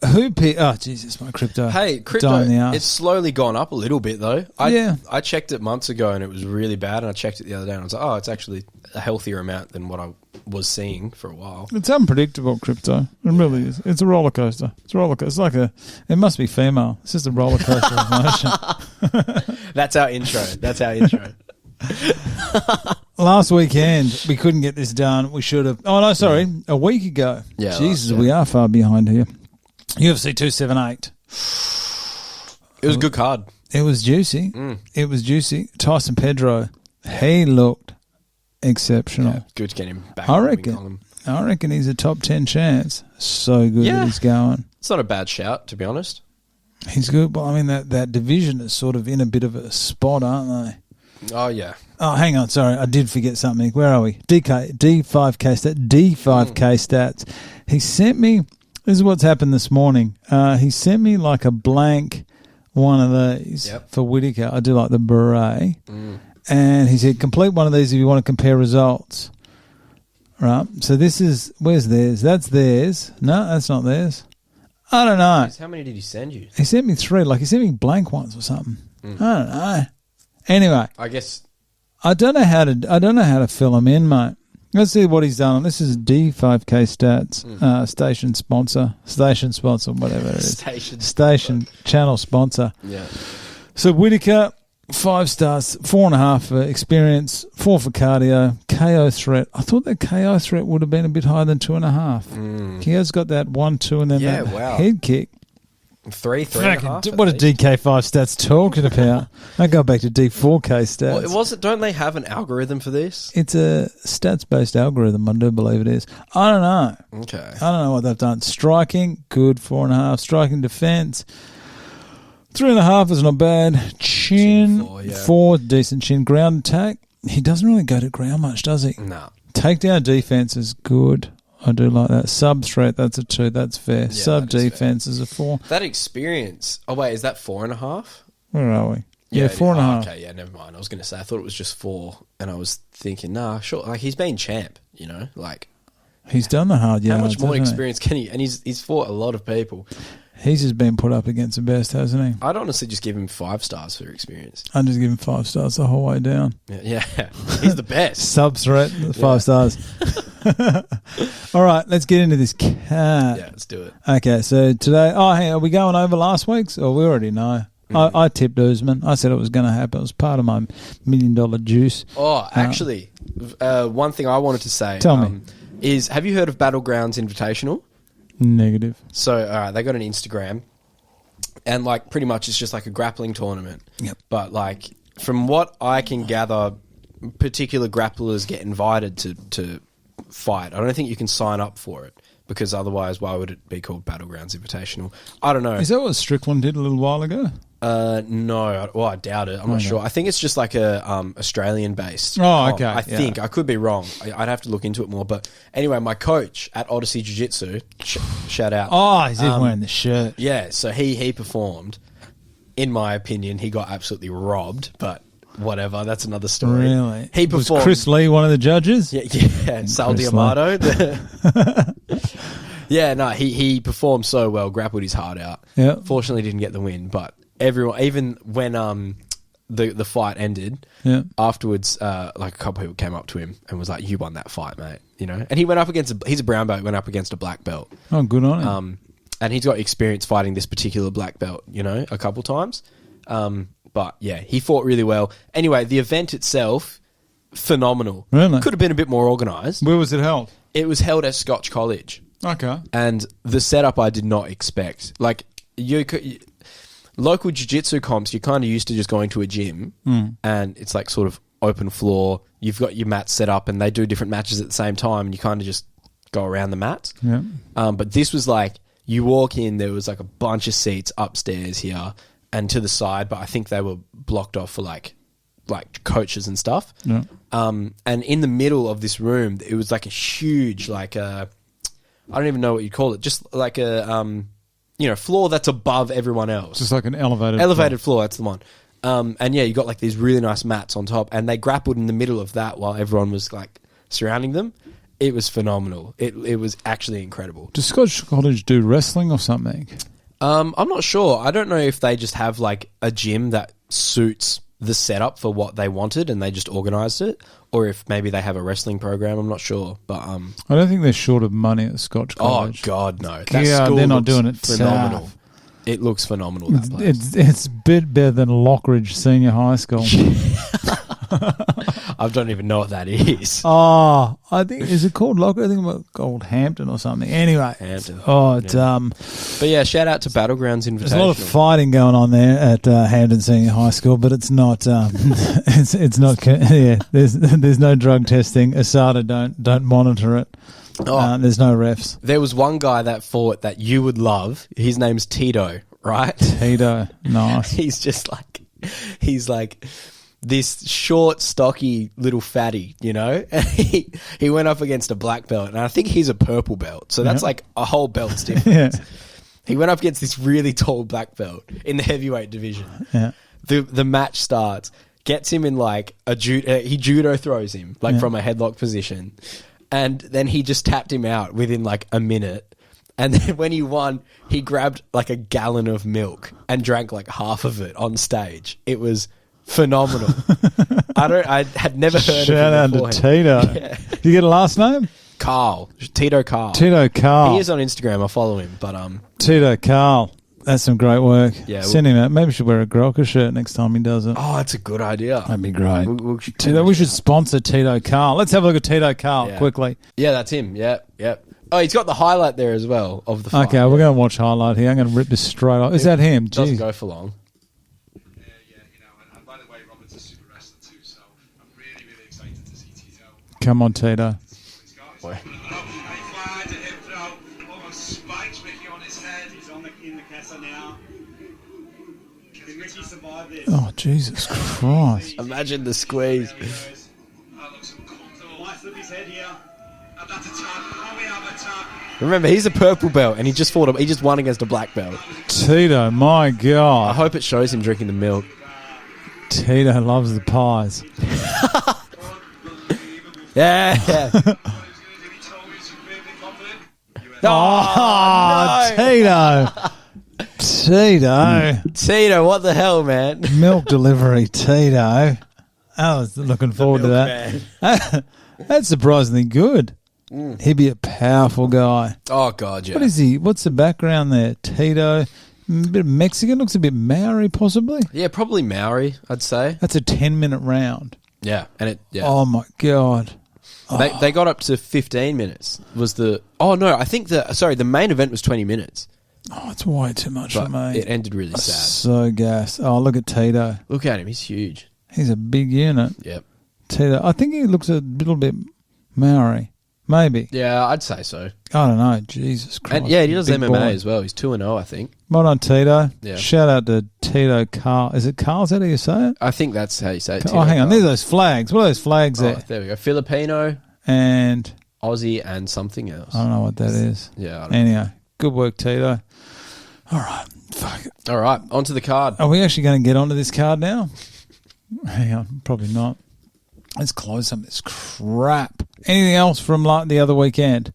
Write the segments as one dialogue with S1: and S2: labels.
S1: Who picked? Oh, Jesus, my crypto.
S2: Hey, crypto, it's slowly gone up a little bit, though. I checked it months ago, and it was really bad, and I checked it the other day, and I was like, oh, it's actually a healthier amount than what I was seeing for a while.
S1: It's unpredictable, crypto. It really is. It's a roller coaster. It's like it must be female. It's just a roller coaster of emotion.
S2: That's our intro.
S1: Last weekend, we couldn't get this done. We should have. Oh, no, sorry. A week ago.
S2: Yeah.
S1: Jesus, we are far behind here. UFC 278.
S2: It was a good card.
S1: It was juicy. It was juicy. Tyson Pedro, he looked exceptional.
S2: Yeah, good to get him back.
S1: I reckon he's a top 10 chance. So good that he's going.
S2: It's not a bad shout, to be honest.
S1: He's good. But I mean, that division is sort of in a bit of a spot, aren't they?
S2: Oh, yeah.
S1: Oh, hang on. Sorry, I did forget something. Where are we? D5K Stats. He sent me... This is what's happened this morning. He sent me like a blank one of these for Whittaker. I do like the beret. And he said, complete one of these if you want to compare results. Right. So this is, where's theirs? That's theirs. No, that's not theirs. I don't know.
S2: How many did he send you?
S1: He sent me 3. Like he sent me blank ones or something. I don't know. Anyway.
S2: I guess.
S1: I don't know how to fill them in, mate. Let's see what he's done. This is D5K Stats, station sponsor, whatever it is. Station channel sponsor.
S2: Yeah.
S1: So Whittaker, 5 stars, 4.5 for experience, 4 for cardio, KO threat. I thought that KO threat would have been a bit higher than 2.5. He has got that 1, 2, and then that head kick.
S2: 3.5.
S1: What are DK5 Stats talking about? I go back to D4K Stats.
S2: Well, don't they have an algorithm for this?
S1: It's a stats-based algorithm, I do believe it is. I don't know.
S2: Okay.
S1: I don't know what they've done. Striking, good, 4.5. Striking defense, 3.5 is not bad. Chin, 4, decent chin. Ground attack, he doesn't really go to ground much, does he?
S2: No.
S1: Takedown defense is good. I do like that. Sub threat, that's a 2. That's fair. Yeah, Sub defense is a 4.
S2: That experience. Oh wait, is that 4.5?
S1: Where are we? Yeah, 4.5.
S2: Okay, yeah, never mind. I was going to say I thought it was just 4, and I was thinking, nah, sure. Like he's been champ, you know, like
S1: he's done the hard yards.
S2: How much more experience can he? And he's fought a lot of people.
S1: He's just been put up against the best, hasn't he?
S2: I'd honestly just give him 5 stars for experience.
S1: I'd just give him 5 stars the whole way down.
S2: Yeah. He's the best.
S1: Sub threat, 5 stars. All right, let's get into this cat.
S2: Yeah, let's do it.
S1: Okay, so today, hey, are we going over last week's? Oh, we already know. I tipped Usman. I said it was going to happen. It was part of my $1 million juice.
S2: Oh, actually, one thing I wanted to say.
S1: Tell me.
S2: Is, have you heard of Battlegrounds Invitational?
S1: Negative.
S2: So, all right, they got an Instagram, and like pretty much it's just like a grappling tournament.
S1: Yep.
S2: But like from what I can gather, particular grapplers get invited to fight. I don't think you can sign up for it because otherwise, why would it be called Battlegrounds Invitational? I don't know.
S1: Is that what Strickland did a little while ago?
S2: No. Well, I doubt it. I'm not sure. I think it's just like a Australian based.
S1: Oh, okay.
S2: I think. I could be wrong. I'd have to look into it more. But anyway, my coach at Odyssey Jiu-Jitsu, shout out.
S1: Oh, he's wearing the shirt.
S2: Yeah, so he performed. In my opinion, he got absolutely robbed, but whatever. That's another story.
S1: Really?
S2: He performed.
S1: Was Chris Lee one of the judges?
S2: Yeah. Sal Diamato. Yeah, no, he performed so well, grappled his heart out.
S1: Yeah.
S2: Fortunately, didn't get the win, but everyone, even when the fight ended, afterwards, like a couple people came up to him and was like, "You won that fight, mate," you know. And he went up against he's a brown belt, went up against a black belt.
S1: Oh, good on him.
S2: And he's got experience fighting this particular black belt, you know, a couple times. But yeah, he fought really well. Anyway, the event itself, phenomenal.
S1: Really?
S2: Could have been a bit more organised.
S1: Where was it held?
S2: It was held at Scotch College.
S1: Okay.
S2: And the setup I did not expect. Like, local jiu-jitsu comps, you're kind of used to just going to a gym and it's like sort of open floor. You've got your mats set up and they do different matches at the same time and you kind of just go around the mats.
S1: Yeah.
S2: But this was like, you walk in, there was like a bunch of seats upstairs here and to the side, but I think they were blocked off for like coaches and stuff.
S1: Yeah.
S2: And in the middle of this room, it was like a huge, like a, I don't even know what you'd call it, just like a, floor that's above everyone else.
S1: Just like an elevated
S2: floor, that's the one. And yeah, you got like these really nice mats on top and they grappled in the middle of that while everyone was like surrounding them. It was phenomenal. It was actually incredible.
S1: Does Scotch Cottage do wrestling or something?
S2: I'm not sure. I don't know if they just have like a gym that suits the setup for what they wanted and they just organised it, or if maybe they have a wrestling program. I'm not sure, but
S1: I don't think they're short of money at Scotch College.
S2: Oh God, no!
S1: They're not doing it
S2: phenomenal.
S1: south.
S2: It looks phenomenal. That place.
S1: It's a bit better than Lockridge Senior High School.
S2: I don't even know what that is.
S1: Oh, I think is it called Lockridge? I think it's called Hampton or something. Anyway,
S2: Hampton.
S1: It's
S2: But yeah, shout out to Battlegrounds Invitational.
S1: There's a lot of fighting going on there at Hampton Senior High School, but it's not. It's not. Yeah, there's no drug testing. ASADA don't monitor it. There's no refs.
S2: There was one guy that fought that you would love. His name's Tito, right?
S1: Tito, nice.
S2: He's like this short, stocky little fatty, you know? He went up against a black belt, and I think he's a purple belt. So that's like a whole belt's difference.
S1: Yeah.
S2: He went up against this really tall black belt in the heavyweight division.
S1: Yeah.
S2: The match starts, gets him in like he judo throws him like from a headlock position. And then he just tapped him out within like a minute. And then when he won, he grabbed like a gallon of milk and drank like half of it on stage. It was phenomenal. I had never heard of him.
S1: Shout out to Tito.
S2: Yeah.
S1: Did you get a last name?
S2: Carl. Tito Carl.
S1: Tito Carl.
S2: He is on Instagram. I follow him. But
S1: Tito Carl. That's some great work.
S2: Yeah,
S1: send him out. Maybe we should wear a Grolka shirt next time he does it.
S2: Oh, that's a good idea.
S1: That'd be great. We should sponsor Tito Carl. Let's have a look at Tito Carl quickly.
S2: Yeah, that's him. Yep. Oh, he's got the highlight there as well of the fight.
S1: Okay, we're going to watch highlight here. I'm going to rip this straight off. Is that him?
S2: Doesn't go for long.
S3: Yeah, and by the way, Robert's a super wrestler too, so I'm really, really excited to see Tito.
S1: Come on, Tito.
S3: Spikes Ricky on his head. He's in the castle now. Can Ricky survive this?
S1: Oh, Jesus Christ.
S2: Imagine the squeeze.
S3: Might flip his head here. And that's a tap. Oh, we have a tap.
S2: Remember, he's a purple belt, and he just won against a black belt.
S1: Tito, my
S2: I
S1: God.
S2: hope it shows him drinking the milk.
S1: Tito loves the pies.
S2: Yeah.
S1: Oh, no. Tito,
S2: what the hell, man?
S1: Milk delivery, Tito. I was looking forward to that. That's surprisingly good. He'd be a powerful guy.
S2: Oh, God, yeah.
S1: What is he? What's the background there? Tito, a bit of Mexican, looks a bit Maori, possibly.
S2: Yeah, probably Maori, I'd say.
S1: That's a 10-minute round.
S2: Yeah,
S1: Oh my God.
S2: They got up to 15 minutes. The main event was 20 minutes.
S1: Oh, it's way too much for me.
S2: It ended really sad.
S1: So gassed. Oh, look at Tito.
S2: Look at him. He's huge.
S1: He's a big unit.
S2: Yep.
S1: Tito. I think he looks a little bit Maori. Maybe.
S2: Yeah, I'd say so.
S1: I don't know. Jesus Christ.
S2: And yeah, he does
S1: big
S2: MMA
S1: boy.
S2: as well. He's 2-0, I think.
S1: Well done, Tito.
S2: Yeah.
S1: Shout out to Tito Carl. Is it Carl? Is that how you say it?
S2: I think that's how you say it.
S1: Oh, hang on. There's those flags. What are those flags there?
S2: There we go. Filipino,
S1: and
S2: Aussie, and something else.
S1: I don't know what that is.
S2: Yeah. I don't
S1: Anyway, good work, Tito. All right. Fuck it.
S2: All right. Onto the card.
S1: Are we actually going to get onto this card now? Hang on. Probably not. Let's close some of this crap. Anything else from the other weekend?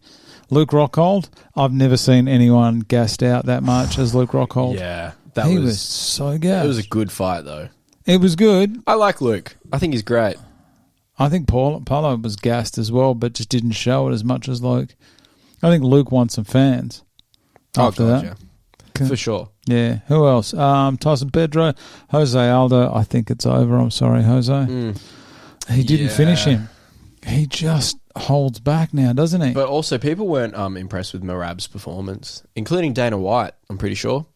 S1: Luke Rockhold. I've never seen anyone gassed out that much as Luke Rockhold.
S2: Yeah.
S1: He was so gassed.
S2: It was a good fight, though.
S1: It was good.
S2: I like Luke. I think he's great.
S1: I think Paulo was gassed as well, but just didn't show it as much as Luke. I think Luke won some fans after that.
S2: Yeah. For sure.
S1: Yeah. Who else? Tyson Pedro, Jose Aldo. I think it's over. I'm sorry, Jose. He didn't finish him. He just holds back now, doesn't he?
S2: But also, people weren't impressed with Merab's performance, including Dana White, I'm pretty sure.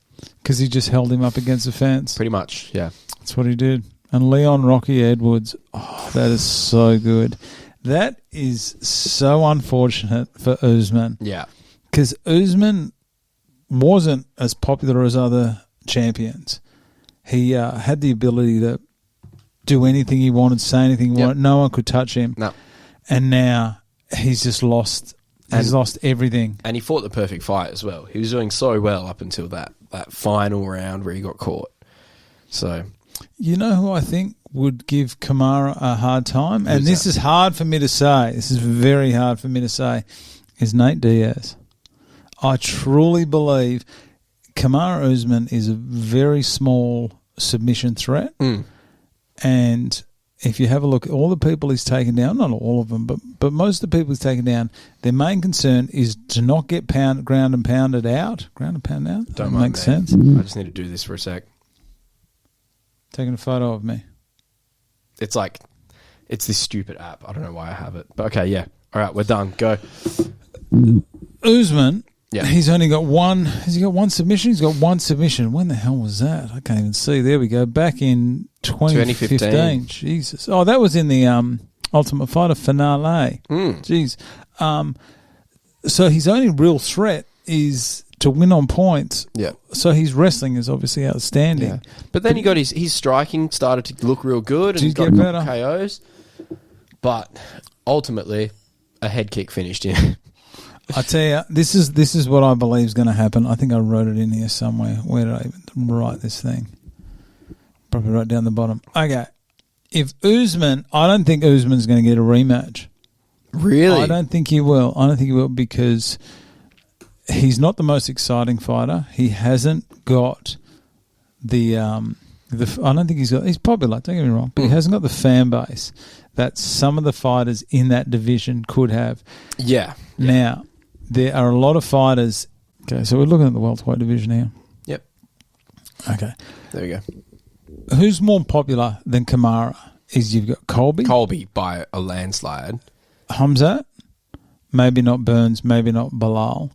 S1: Because he just held him up against the fence.
S2: Pretty much, yeah.
S1: That's what he did. And Leon Rocky Edwards, that is so good. That is so unfortunate for Usman.
S2: Yeah.
S1: Because Usman wasn't as popular as other champions. He had the ability to do anything he wanted, say anything he wanted. No one could touch him.
S2: No.
S1: And now he's just lost. He's lost everything.
S2: And he fought the perfect fight as well. He was doing so well up until that final round where he got caught. So
S1: You know who I think would give Kamara a hard time? And this is hard for me to say. This is very hard for me to say. Is Nate Diaz. I truly believe Kamara Usman is a very small submission threat. And if you have a look at all the people he's taken down, not all of them, but most of the people he's taken down, their main concern is to not get ground and pounded out. Ground and pounded out?
S2: Don't
S1: that makes sense.
S2: I just need to do this for a sec.
S1: Taking a photo of me.
S2: It's this stupid app. I don't know why I have it. But okay, yeah. All right, we're done. Go.
S1: Usman, he's only got one. Has he got one submission? He's got one submission. When the hell was that? I can't even see. There we go. Back in 2015. Jesus. Oh, that was in the Ultimate Fighter finale. Jeez. So his only real threat is to win on points.
S2: Yeah.
S1: So his wrestling is obviously outstanding.
S2: Yeah. But then he got his striking started to look real good and he got a couple KOs. But ultimately, a head kick finished him.
S1: I tell you, this is what I believe is going to happen. I think I wrote it in here somewhere. Where did I even write this thing? Probably right down the bottom. Okay. If Usman, I don't think Usman's going to get a rematch.
S2: Really?
S1: I don't think he will. I don't think he will because he's not the most exciting fighter. He hasn't got the I don't think he's popular, don't get me wrong, but he hasn't got the fan base that some of the fighters in that division could have.
S2: Yeah.
S1: Now, there are a lot of fighters. Okay, so we're looking at the welterweight division here.
S2: Yep.
S1: Okay.
S2: There we go.
S1: Who's more popular than Kamara? You've got Colby.
S2: Colby by a landslide.
S1: Hamzat. Maybe not Burns. Maybe not Bilal.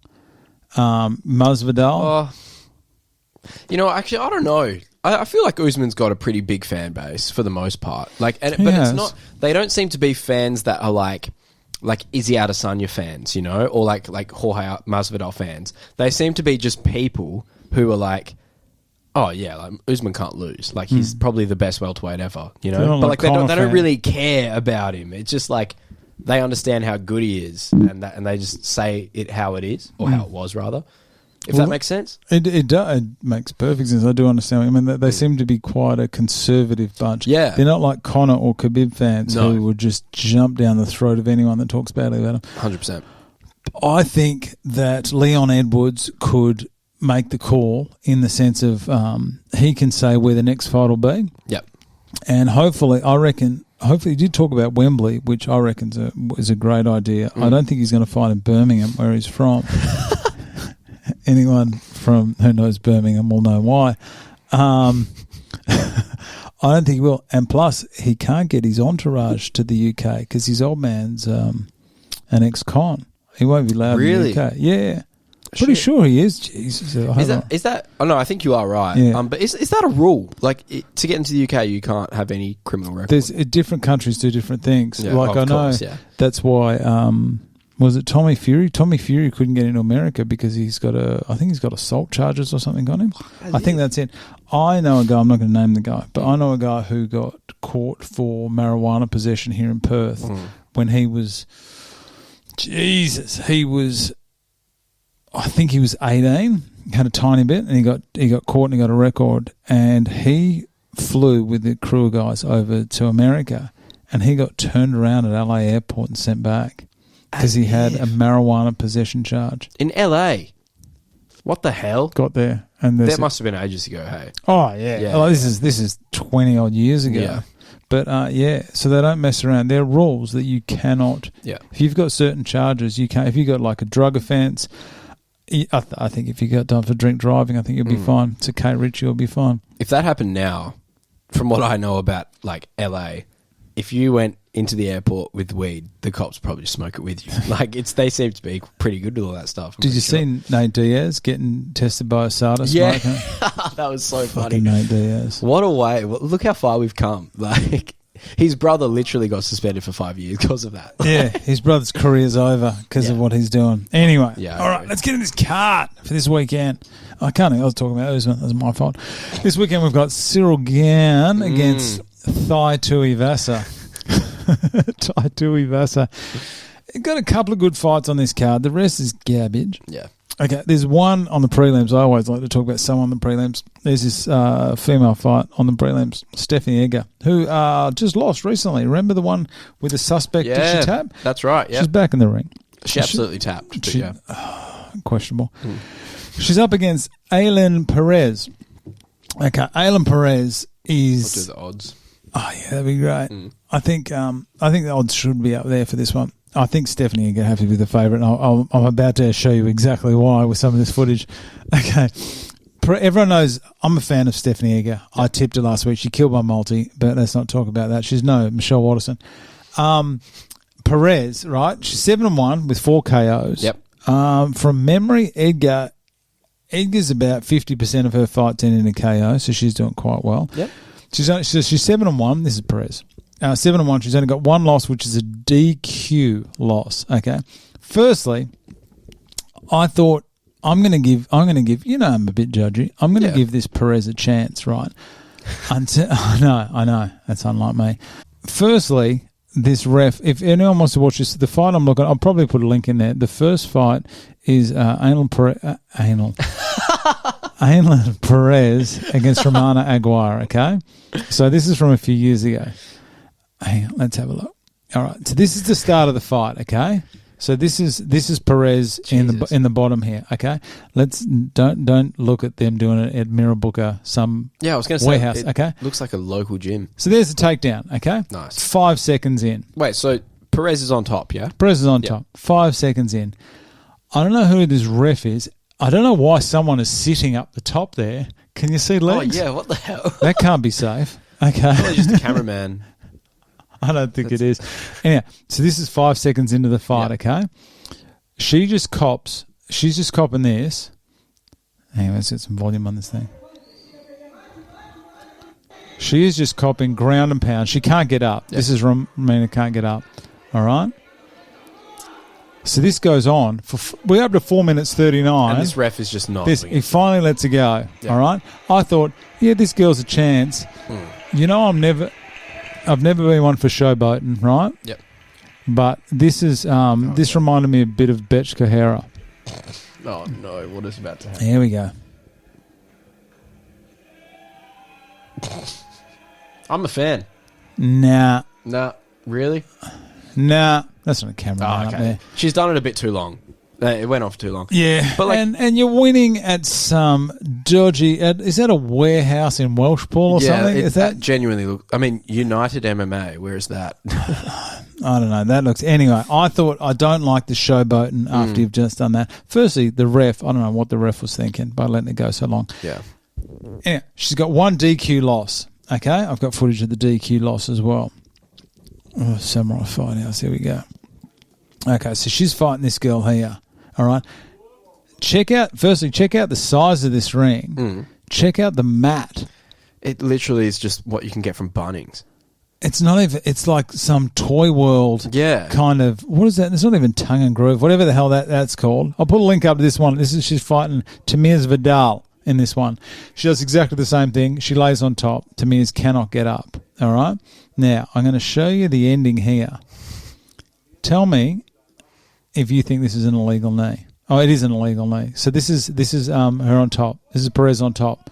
S1: Masvidal.
S2: Actually, I don't know. I feel like Usman's got a pretty big fan base for the most part. It's not. They don't seem to be fans that are like Izzy Adesanya fans, or like Jorge Masvidal fans. They seem to be just people who are like, oh yeah, like Usman can't lose. Like he's probably the best welterweight ever, But they don't really care about him. It's just like they understand how good he is, and they just say it how it is or how it was rather. If that makes sense?
S1: It makes perfect sense. I do understand. I mean, they seem to be quite a conservative bunch.
S2: Yeah.
S1: They're not like Conor or Khabib fans who would just jump down the throat of anyone that talks badly about them.
S2: 100%.
S1: I think that Leon Edwards could make the call in the sense of he can say where the next fight will be.
S2: Yep.
S1: And hopefully he did talk about Wembley, which I reckon is a great idea. I don't think he's going to fight in Birmingham, where he's from. Anyone who knows Birmingham will know why. I don't think he will. And plus, he can't get his entourage to the UK because his old man's an ex-con. He won't be allowed in the UK. Yeah. Pretty sure he is. Jesus.
S2: Is that? Oh no, I think you are right.
S1: Yeah.
S2: But is that a rule? Like to get into the UK, you can't have any criminal record.
S1: There's different countries do different things.
S2: Yeah,
S1: like I know that's why. Was it Tommy Fury? Tommy Fury couldn't get into America because he's got assault charges or something on him. I think that's it. I know a guy, I'm not going to name the guy, but I know a guy who got caught for marijuana possession here in Perth when he was, I think he was 18, had a tiny bit, and he got caught and he got a record, and he flew with the crew of guys over to America, and he got turned around at LA airport and sent back. Because he had a marijuana possession charge.
S2: In LA? What the hell?
S1: Got there. And
S2: that must have been ages ago, hey?
S1: Oh, yeah. Oh, this is 20-odd years ago.
S2: Yeah.
S1: But, so they don't mess around. There are rules that you cannot...
S2: Yeah.
S1: If you've got certain charges, you can't... If you've got, like, a drug offence, I think if you got done for drink driving, I think you'll be fine. To Kate Ritchie, you'll be fine.
S2: If that happened now, from what I know about, like, LA, if you went into the airport with weed, the cops probably just smoke it with you. Like they seem to be pretty good with all that stuff.
S1: Did you see Nate Diaz getting tested by ASADA?
S2: Yeah, that was so funny.
S1: Nate Diaz.
S2: What a way! Look how far we've come. Like his brother literally got suspended for 5 years because of that.
S1: Yeah, his brother's career's over because of what he's doing. Anyway, all right, let's get in this card for this weekend. I was talking about Usman. That was my fault. This weekend we've got Ciryl Gane against Tuivasa. Tuivasa. Got a couple of good fights on this card. The rest is garbage.
S2: Yeah.
S1: Okay, there's one on the prelims. I always like to talk about someone on the prelims. There's this female fight on the prelims, Stephanie Egger, who just lost recently. Remember the one with the suspect?
S2: Yeah,
S1: did she tap?
S2: That's right. Yeah,
S1: she's back in the ring.
S2: She absolutely tapped.
S1: Questionable. She's up against Ailin Perez. Okay, Ailin Perez is.
S2: I'll do the odds.
S1: Oh yeah, that'd be great. I think the odds should be up there for this one. I think Stephanie Egger have to be the favourite. I'm about to show you exactly why with some of this footage. Okay, everyone knows I'm a fan of Stephanie Egger. I tipped her last week. She killed my multi, but let's not talk about that. She's no Michelle Watterson. Perez, right? She's 7-1 with 4 KOs.
S2: Yep.
S1: From memory, Edgar's about 50% of her fights ending in a KO, so she's doing quite well.
S2: Yep.
S1: She's 7-1. This is Perez. 7-1. She's only got one loss, which is a DQ loss. Okay. Firstly, I thought I'm going to give. I'm a bit judgy. I'm going to give this Perez a chance, right? I know. That's unlike me. Firstly, this ref. If anyone wants to watch this, the fight I'm looking, I'll probably put a link in there. The first fight is Ailin Perez against Romana Aguirre. Okay, so this is from a few years ago. Hang on, let's have a look. All right, so this is the start of the fight. Okay, so this is Perez in the bottom here. Okay, don't look at them doing it at Mirrabooka, I was going to say warehouse. Okay,
S2: looks like a local gym.
S1: So there's the takedown. Okay,
S2: nice.
S1: 5 seconds in.
S2: Wait, so Perez is on top, yeah?
S1: Perez is on top. 5 seconds in. I don't know who this ref is. I don't know why someone is sitting up the top there. Can you see legs?
S2: Oh yeah, what the hell?
S1: That can't be safe. Okay,
S2: probably just a cameraman.
S1: I don't think it is. Anyhow, so this is 5 seconds into the fight, okay? She's just copping this. Hang on, let's get some volume on this thing. She is just copping ground and pound. She can't get up. Yep. This is Romina can't get up. All right? So this goes on. We're up to 4 minutes 39.
S2: And this ref is just not.
S1: He finally lets her go, all right? I thought, this girl's a chance. You know, I've never been one for showboating, right?
S2: Yep.
S1: But this is this reminded me a bit of Betch Kahera.
S2: Oh no, what is about to happen?
S1: Here we go.
S2: I'm a fan.
S1: Nah,
S2: really?
S1: Nah, that's not a camera up there.
S2: She's done it a bit too long. It went off too long.
S1: Yeah, but and you're winning at some dodgy. Is that a warehouse in Welshpool or something? Is that
S2: genuinely look? I mean, United MMA. Where is that?
S1: I don't know. That looks anyway. I thought I don't like the showboating after you've just done that. Firstly, the ref. I don't know what the ref was thinking by letting it go so long.
S2: Yeah.
S1: Anyway, she's got one DQ loss. Okay, I've got footage of the DQ loss as well. Oh, Samurai Fight House. Here we go. Okay, so she's fighting this girl here. All right. Check out the size of this ring. Check out the mat.
S2: It literally is just what you can get from Bunnings.
S1: It's not even. It's like some Toy World. Kind of. What is that? It's not even Tongue and Groove. Whatever the hell that's called. I'll put a link up to this one. She's fighting Tamir Vidal in this one. She does exactly the same thing. She lays on top. Tamir cannot get up. All right. Now I'm going to show you the ending here. Tell me if you think this is an illegal knee. Oh, it is an illegal knee. So this is her on top. This is Perez on top.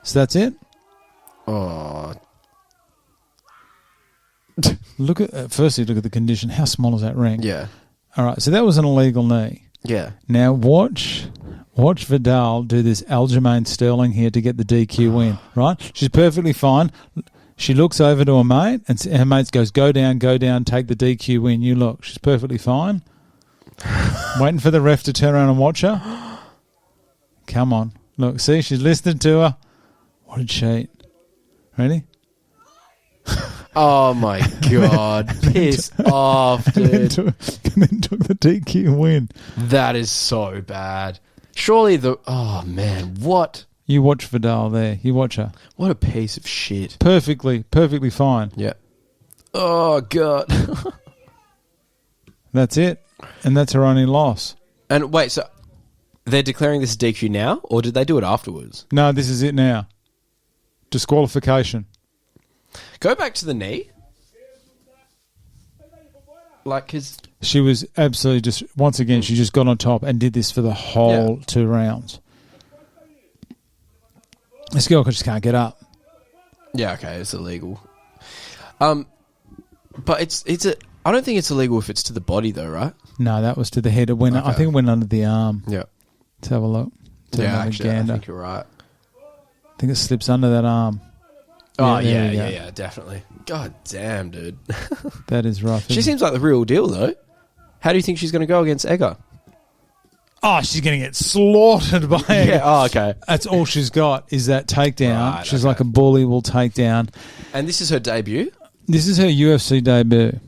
S1: So that's it.
S2: Oh.
S1: Firstly, look at the condition. How small is that ring?
S2: Yeah.
S1: All right. So that was an illegal knee.
S2: Yeah.
S1: Now watch Vidal do this Aljamain Sterling here to get the DQ win. Right. She's perfectly fine. She looks over to her mate, and her mate goes, go down, take the DQ win. You look. She's perfectly fine. Waiting for the ref to turn around and watch her. Come on. Look, see, she's listening to her. What a cheat. Ready?
S2: Oh, my God. Piss off, dude.
S1: And then took the DQ win.
S2: That is so bad. Surely oh, man, what?
S1: You watch Vidal there. You watch her.
S2: What a piece of shit.
S1: Perfectly fine.
S2: Yeah. Oh, God.
S1: That's it. And that's her only loss.
S2: And wait, so they're declaring this DQ now, or did they do it afterwards?
S1: No, this is it now. Disqualification.
S2: Go back to the knee. Like, because
S1: she was absolutely just, once again, she just got on top and did this for the whole 2 rounds. This girl just can't get up.
S2: Yeah, okay, it's illegal. But I don't think it's illegal if it's to the body though, right?
S1: No, that was to the head. It went. Okay. I think it went under the arm.
S2: Yeah.
S1: Let's have a look.
S2: Actually, I think you're right.
S1: I think it slips under that arm.
S2: Oh, yeah, definitely. God damn, dude.
S1: That is rough.
S2: She seems like the real deal, though. How do you think she's going to go against Egger?
S1: Oh, she's going to get slaughtered by Egger.
S2: Yeah, oh, okay.
S1: That's all she's got is that takedown. Right, she's like a bully will take down.
S2: And this is her debut?
S1: This is her UFC debut.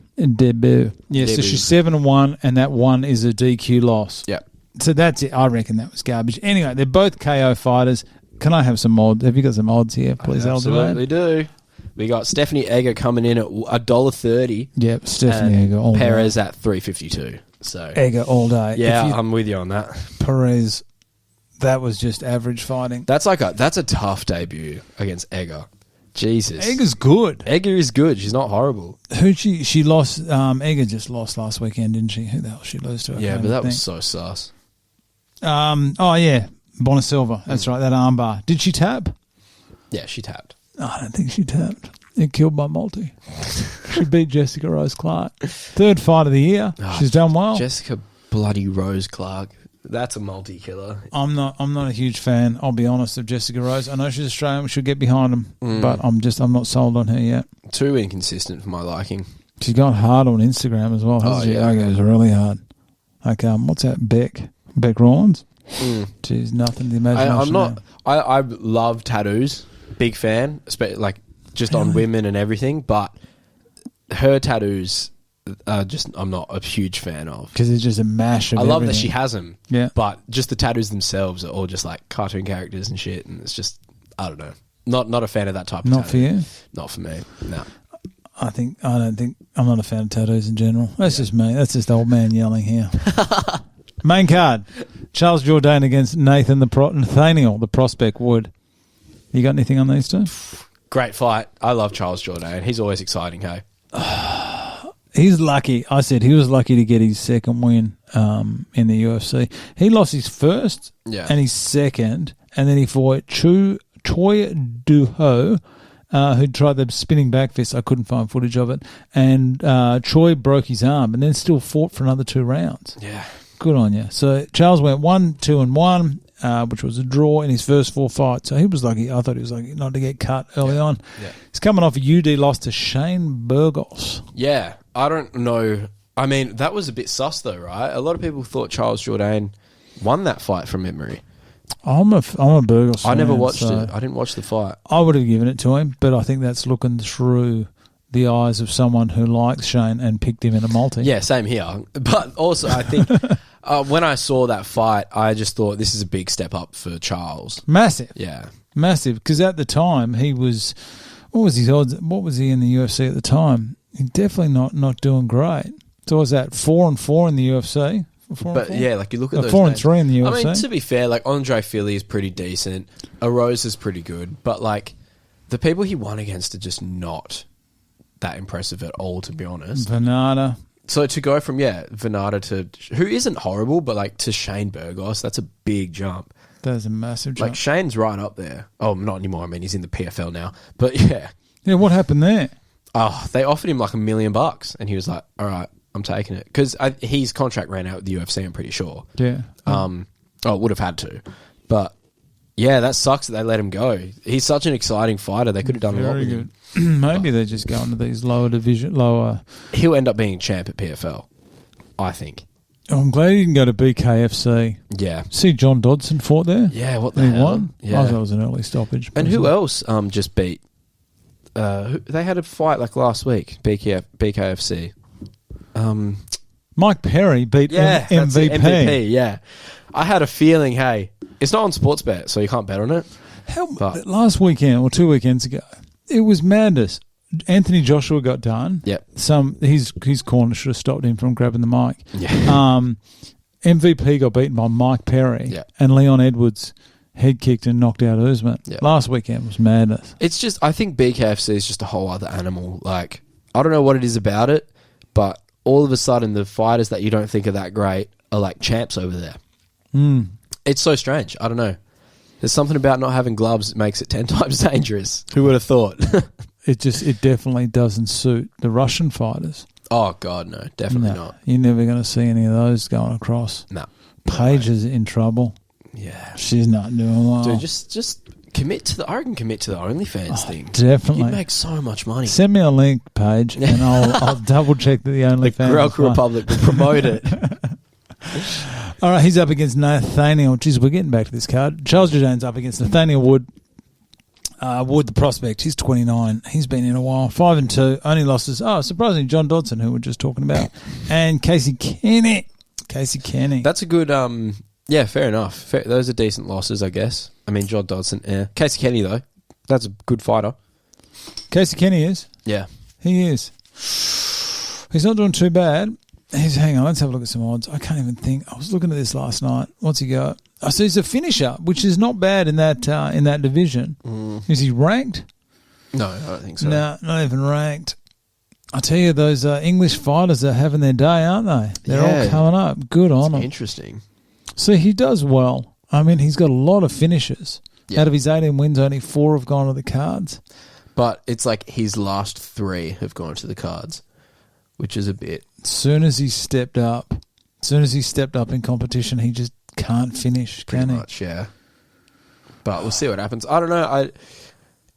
S1: Yeah, so she's 7-1, and that one is a DQ loss.
S2: Yeah.
S1: So that's it. I reckon that was garbage. Anyway, they're both KO fighters. Can I have some odds? Have you got some odds here, please?
S2: I absolutely do. We got Stephanie Egger coming in at $1.30.
S1: Yep, Stephanie Egger all
S2: Perez
S1: day.
S2: at $3.52. So
S1: Egger all day.
S2: Yeah, I'm with you on that.
S1: Perez, that was just average fighting.
S2: That's a tough debut against Egger. Jesus.
S1: Egger's good.
S2: Egger is good. She's not horrible.
S1: Who she lost? Egger just lost last weekend, didn't she? Who the hell she lose to?
S2: Yeah, but that was so sus.
S1: Oh yeah, Bonasilva. That's right. That armbar. Did she tap?
S2: Yeah, she tapped.
S1: I don't think she tapped. It killed by multi. She beat Jessica Rose Clark. 3rd fight of the year. She's done well.
S2: Jessica bloody Rose Clark. That's a multi-killer.
S1: I'm not a huge fan, I'll be honest, of Jessica Rose. I know she's Australian, we should get behind them, but I'm not sold on her yet.
S2: Too inconsistent for my liking.
S1: She's got hard on Instagram as well, hasn't she?
S2: Yeah.
S1: Okay, it's really hard. Like, what's that, Beck Rawlins? She's nothing to imagine.
S2: I love tattoos, big fan, like just on women and everything, but her tattoos... I'm not a huge fan of,
S1: because it's just a mash of
S2: I love
S1: everything.
S2: that she has them,
S1: yeah,
S2: but just the tattoos themselves are all just like cartoon characters and shit, and it's just, I don't know, not a fan of that type of
S1: tattoo.
S2: Not
S1: for you?
S2: Not for me, no.
S1: I'm not a fan of tattoos in general. That's just me. That's just old man yelling here. Main card, Charles Jordain against Nathaniel, the prospect Wood. You got anything on these two?
S2: Great fight. I love Charles Jordain. He's always exciting, hey?
S1: He's lucky. I said he was lucky to get his 2nd win in the UFC. He lost his 1st and his 2nd, and then he fought Choi Duho, who tried the spinning back fist. I couldn't find footage of it. And Choi broke his arm and then still fought for another 2 rounds.
S2: Yeah.
S1: Good on you. So Charles went 1-2-1, which was a draw in his first 4 fights. So he was lucky. I thought he was lucky not to get cut early on. Yeah. He's coming off a UD loss to Shane Burgos.
S2: Yeah. I don't know. I mean, that was a bit sus though, right? A lot of people thought Charles Jordain won that fight from memory.
S1: I'm a Burgos fan.
S2: I never watched it. I didn't watch the fight.
S1: I would have given it to him, but I think that's looking through the eyes of someone who likes Shane and picked him in a multi.
S2: Yeah, same here. But also, I think when I saw that fight, I just thought this is a big step up for Charles.
S1: Massive.
S2: Yeah.
S1: Massive. Because at the time, he was... What was his odds? What was he in the UFC at the time? He's definitely not doing great. So was that 4-4 in the UFC?
S2: But yeah, like you look at those
S1: 4-3 in the UFC.
S2: I mean, to be fair, like Andre Philly is pretty decent. Arose is pretty good, but like the people he won against are just not that impressive at all, to be honest.
S1: Venata.
S2: So to go from Venata to who isn't horrible, but like to Shane Burgos, that's a big jump.
S1: That's a massive jump.
S2: Like Shane's right up there. Oh, not anymore. I mean, he's in the PFL now. But yeah.
S1: Yeah, what happened there?
S2: Oh, they offered him like $1 million, and he was like, "All right, I'm taking it," because his contract ran out with the UFC. I'm pretty sure.
S1: Yeah.
S2: Would have had to, but yeah, that sucks that they let him go. He's such an exciting fighter. They could have done a lot with him.
S1: Maybe they're just going to these lower.
S2: He'll end up being champ at PFL, I think.
S1: Oh, I'm glad he didn't go to BKFC.
S2: Yeah.
S1: See, John Dodson fought there.
S2: Yeah, what the hell?
S1: Won.
S2: Yeah.
S1: I thought it was an early stoppage.
S2: And who else just beat? They had a fight like last week, BKFC.
S1: Mike Perry beat MVP.
S2: MVP, yeah. I had a feeling, hey, it's not on Sportsbet, so you can't bet on it.
S1: Last weekend or 2 weekends ago, it was madness. Anthony Joshua got done.
S2: Yep.
S1: His corner should have stopped him from grabbing the mic.
S2: Yeah.
S1: MVP got beaten by Mike Perry.
S2: Yep.
S1: And Leon Edwards head kicked and knocked out Usman.
S2: Yep.
S1: Last weekend was madness.
S2: It's just, I think BKFC is just a whole other animal. Like, I don't know what it is about it, but all of a sudden the fighters that you don't think are that great are like champs over there. It's so strange. I don't know. There's something about not having gloves that makes it 10 times dangerous. Who would have thought?
S1: It definitely doesn't suit the Russian fighters.
S2: Oh, God, no. Definitely not.
S1: You're never going to see any of those going across.
S2: No.
S1: Paige is in trouble.
S2: Yeah.
S1: She's not doing well.
S2: Dude, just commit to the OnlyFans thing.
S1: Definitely.
S2: You'd make so much money.
S1: Send me a link, Paige, and I'll double check that the OnlyFans.
S2: The Grelka Republic will promote it.
S1: All right, he's up against Nathaniel. Jeez, we're getting back to this card. Charles Jordain's up against Nathaniel Wood. Wood, the prospect, he's 29. He's been in a while. 5-2. Only losses. Oh, surprisingly, John Dodson, who we're just talking about, and Casey Kenny.
S2: That's a good. Yeah, fair enough. Those are decent losses, I guess. I mean, John Dodson. Yeah, Casey Kenny though. That's a good fighter.
S1: Casey Kenny is.
S2: Yeah,
S1: he is. He's not doing too bad. Hang on, let's have a look at some odds. I can't even think. I was looking at this last night. What's he got? Oh, so he's a finisher, which is not bad in that division. Is he ranked?
S2: No, I don't think so.
S1: No, not even ranked. I tell you, those English fighters are having their day, aren't they? They're all coming up. Good on them.
S2: Interesting.
S1: So he does well. I mean, he's got a lot of finishes. Yep. Out of his 18 wins, only 4 have gone to the cards.
S2: But it's like his last 3 have gone to the cards, which is a bit.
S1: As soon as he stepped up in competition, he just can't finish, can he?
S2: Pretty much, yeah. But we'll see what happens. I don't know.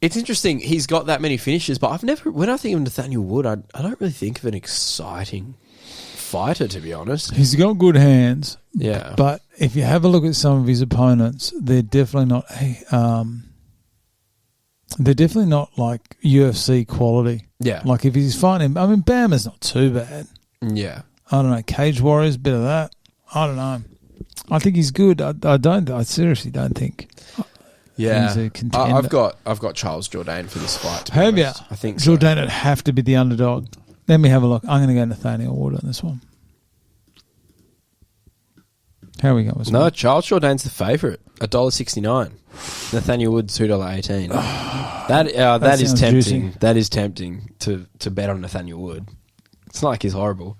S2: It's interesting. He's got that many finishes, but when I think of Nathaniel Wood, I don't really think of an exciting fighter, to be honest.
S1: He's got good hands.
S2: Yeah.
S1: But if you have a look at some of his opponents, they're definitely not like UFC quality.
S2: Yeah.
S1: Like if he's fighting, I mean, Bama's not too bad.
S2: Yeah.
S1: I don't know. Cage Warriors, bit of that. I don't know. I think he's good. I seriously don't think.
S2: Yeah.
S1: He's a contender.
S2: I've got Charles Jordain for this fight.
S1: Have you?
S2: I think so.
S1: Jordain would have to be the underdog. Let me have a look. I'm going to go Nathaniel Wood on this one. How are we going?
S2: No, Charles Jordain's the favourite. $1.69. Nathaniel Wood $2.18. That is tempting. Juicy. That is tempting to bet on Nathaniel Wood. It's not like he's horrible.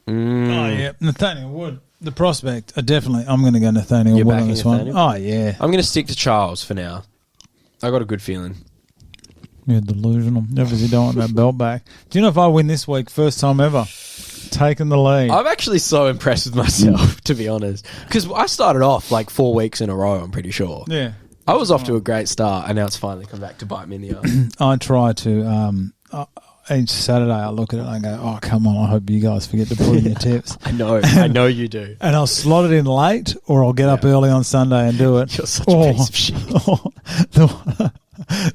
S1: Oh yeah, Nathaniel Wood, the prospect. Definitely, I'm going to go Nathaniel Wood on this Nathaniel?
S2: one.
S1: Oh yeah,
S2: I'm going to stick to Charles for now. I got a good feeling.
S1: You're delusional. Obviously, don't want that belt back. Do you know if I win this week, first time ever, taking the lead?
S2: I'm actually so impressed with myself, to be honest, because I started off like 4 weeks in a row. I'm pretty sure.
S1: Yeah,
S2: I was off to a great start, and now it's finally come back to bite me in the ass.
S1: I try to. Each Saturday I look at it and I go, oh, come on, I hope you guys forget to put in your tips.
S2: I know you do.
S1: And I'll slot it in late or I'll get up early on Sunday and do it.
S2: You're such a piece of shit.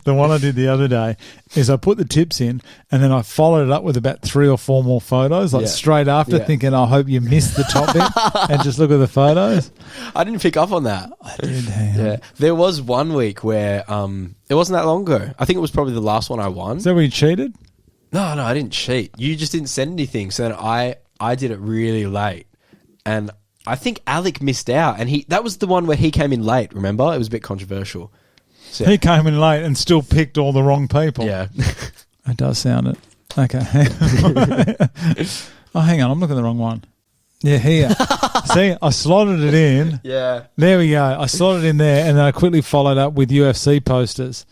S1: The one I did the other day is I put the tips in and then I followed it up with about 3 or 4 more photos, straight after, thinking, I hope you missed the top bit and just look at the photos.
S2: I didn't pick up on that.
S1: I did, hang on.
S2: Yeah. There was one week where it wasn't that long ago. I think it was probably the last one I won.
S1: Is that where you cheated?
S2: No, I didn't cheat. You just didn't send anything. So then I did it really late. And I think Alec missed out. And that was the one where he came in late, remember? It was a bit controversial. So,
S1: he came in late and still picked all the wrong people.
S2: Yeah.
S1: It does sound it. Okay. Oh, hang on. I'm looking at the wrong one. Yeah, here. See, I slotted it in.
S2: Yeah.
S1: There we go. I slotted it in there and then I quickly followed up with UFC posters.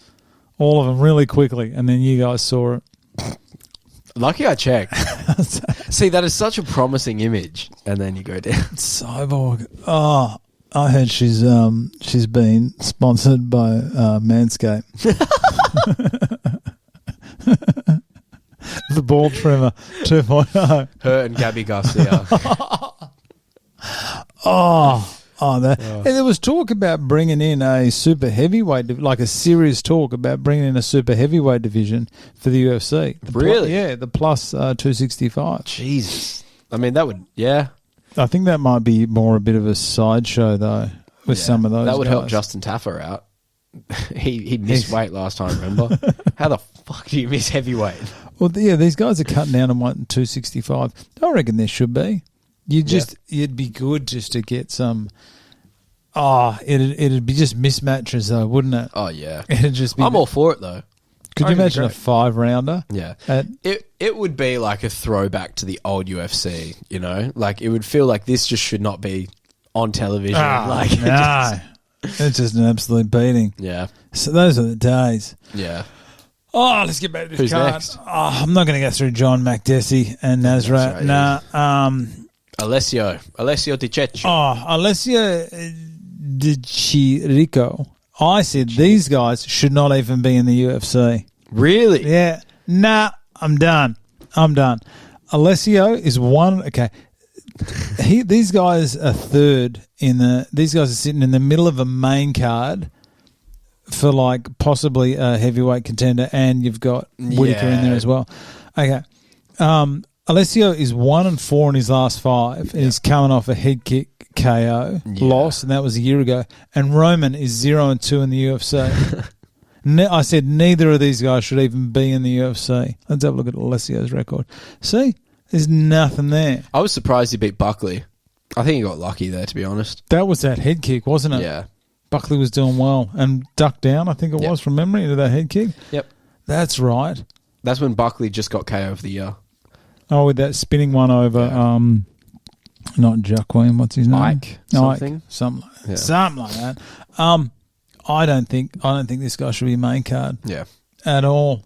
S1: All of them really quickly. And then you guys saw it.
S2: Lucky I checked. See, that is such a promising image, and then you go down.
S1: Cyborg. Oh, I heard she's been sponsored by Manscaped. The ball trimmer 2.0.
S2: Her and Gabby Garcia.
S1: And there was talk about bringing in a super heavyweight, like a serious talk about bringing in a super heavyweight division for the UFC.
S2: Really?
S1: The plus 265.
S2: Jesus. I mean, that would, yeah.
S1: I think that might be more a bit of a sideshow, though, with some of those
S2: That would
S1: guys.
S2: help Justin Taffer out. He missed weight last time, remember? How the fuck do you miss heavyweight?
S1: Well, yeah, these guys are cutting down on 265. I reckon there should be. It'd be good just to get some. It'd be just mismatches though, wouldn't it?
S2: Oh yeah,
S1: it'd just be.
S2: I'm all for it though.
S1: Could you imagine a 5-rounder?
S2: Yeah. It would be like a throwback to the old UFC, you know? Like, it would feel like this just should not be on television.
S1: It's just an absolute beating.
S2: Yeah.
S1: So those are the days.
S2: Yeah.
S1: Oh, let's get back to this
S2: Who's
S1: card.
S2: next?
S1: Oh, I'm not going to go through John Makdessi and Nasrat.
S2: Alessio Di Cecco.
S1: Oh, Alessio Di Chirico. I said these guys should not even be in the UFC.
S2: Really?
S1: Yeah. Nah, I'm done. Alessio is one. Okay. These guys are third these guys are sitting in the middle of a main card for like possibly a heavyweight contender, and you've got Whittaker in there as well. Okay. Alessio is 1-4 in his last 5, and he's coming off a head kick KO loss, and that was a year ago. And Roman is 0-2 in the UFC. I said neither of these guys should even be in the UFC. Let's have a look at Alessio's record. See, there's nothing there.
S2: I was surprised he beat Buckley. I think he got lucky there, to be honest.
S1: That was that head kick, wasn't it?
S2: Yeah.
S1: Buckley was doing well and ducked down, I think it was, from memory, into that head kick.
S2: Yep.
S1: That's right.
S2: That's when Buckley just got KO of the year.
S1: Oh, with that spinning one over, not Jacqueline, what's his name?
S2: Ike, something?
S1: Something like that. I don't think this guy should be main card.
S2: Yeah.
S1: At all.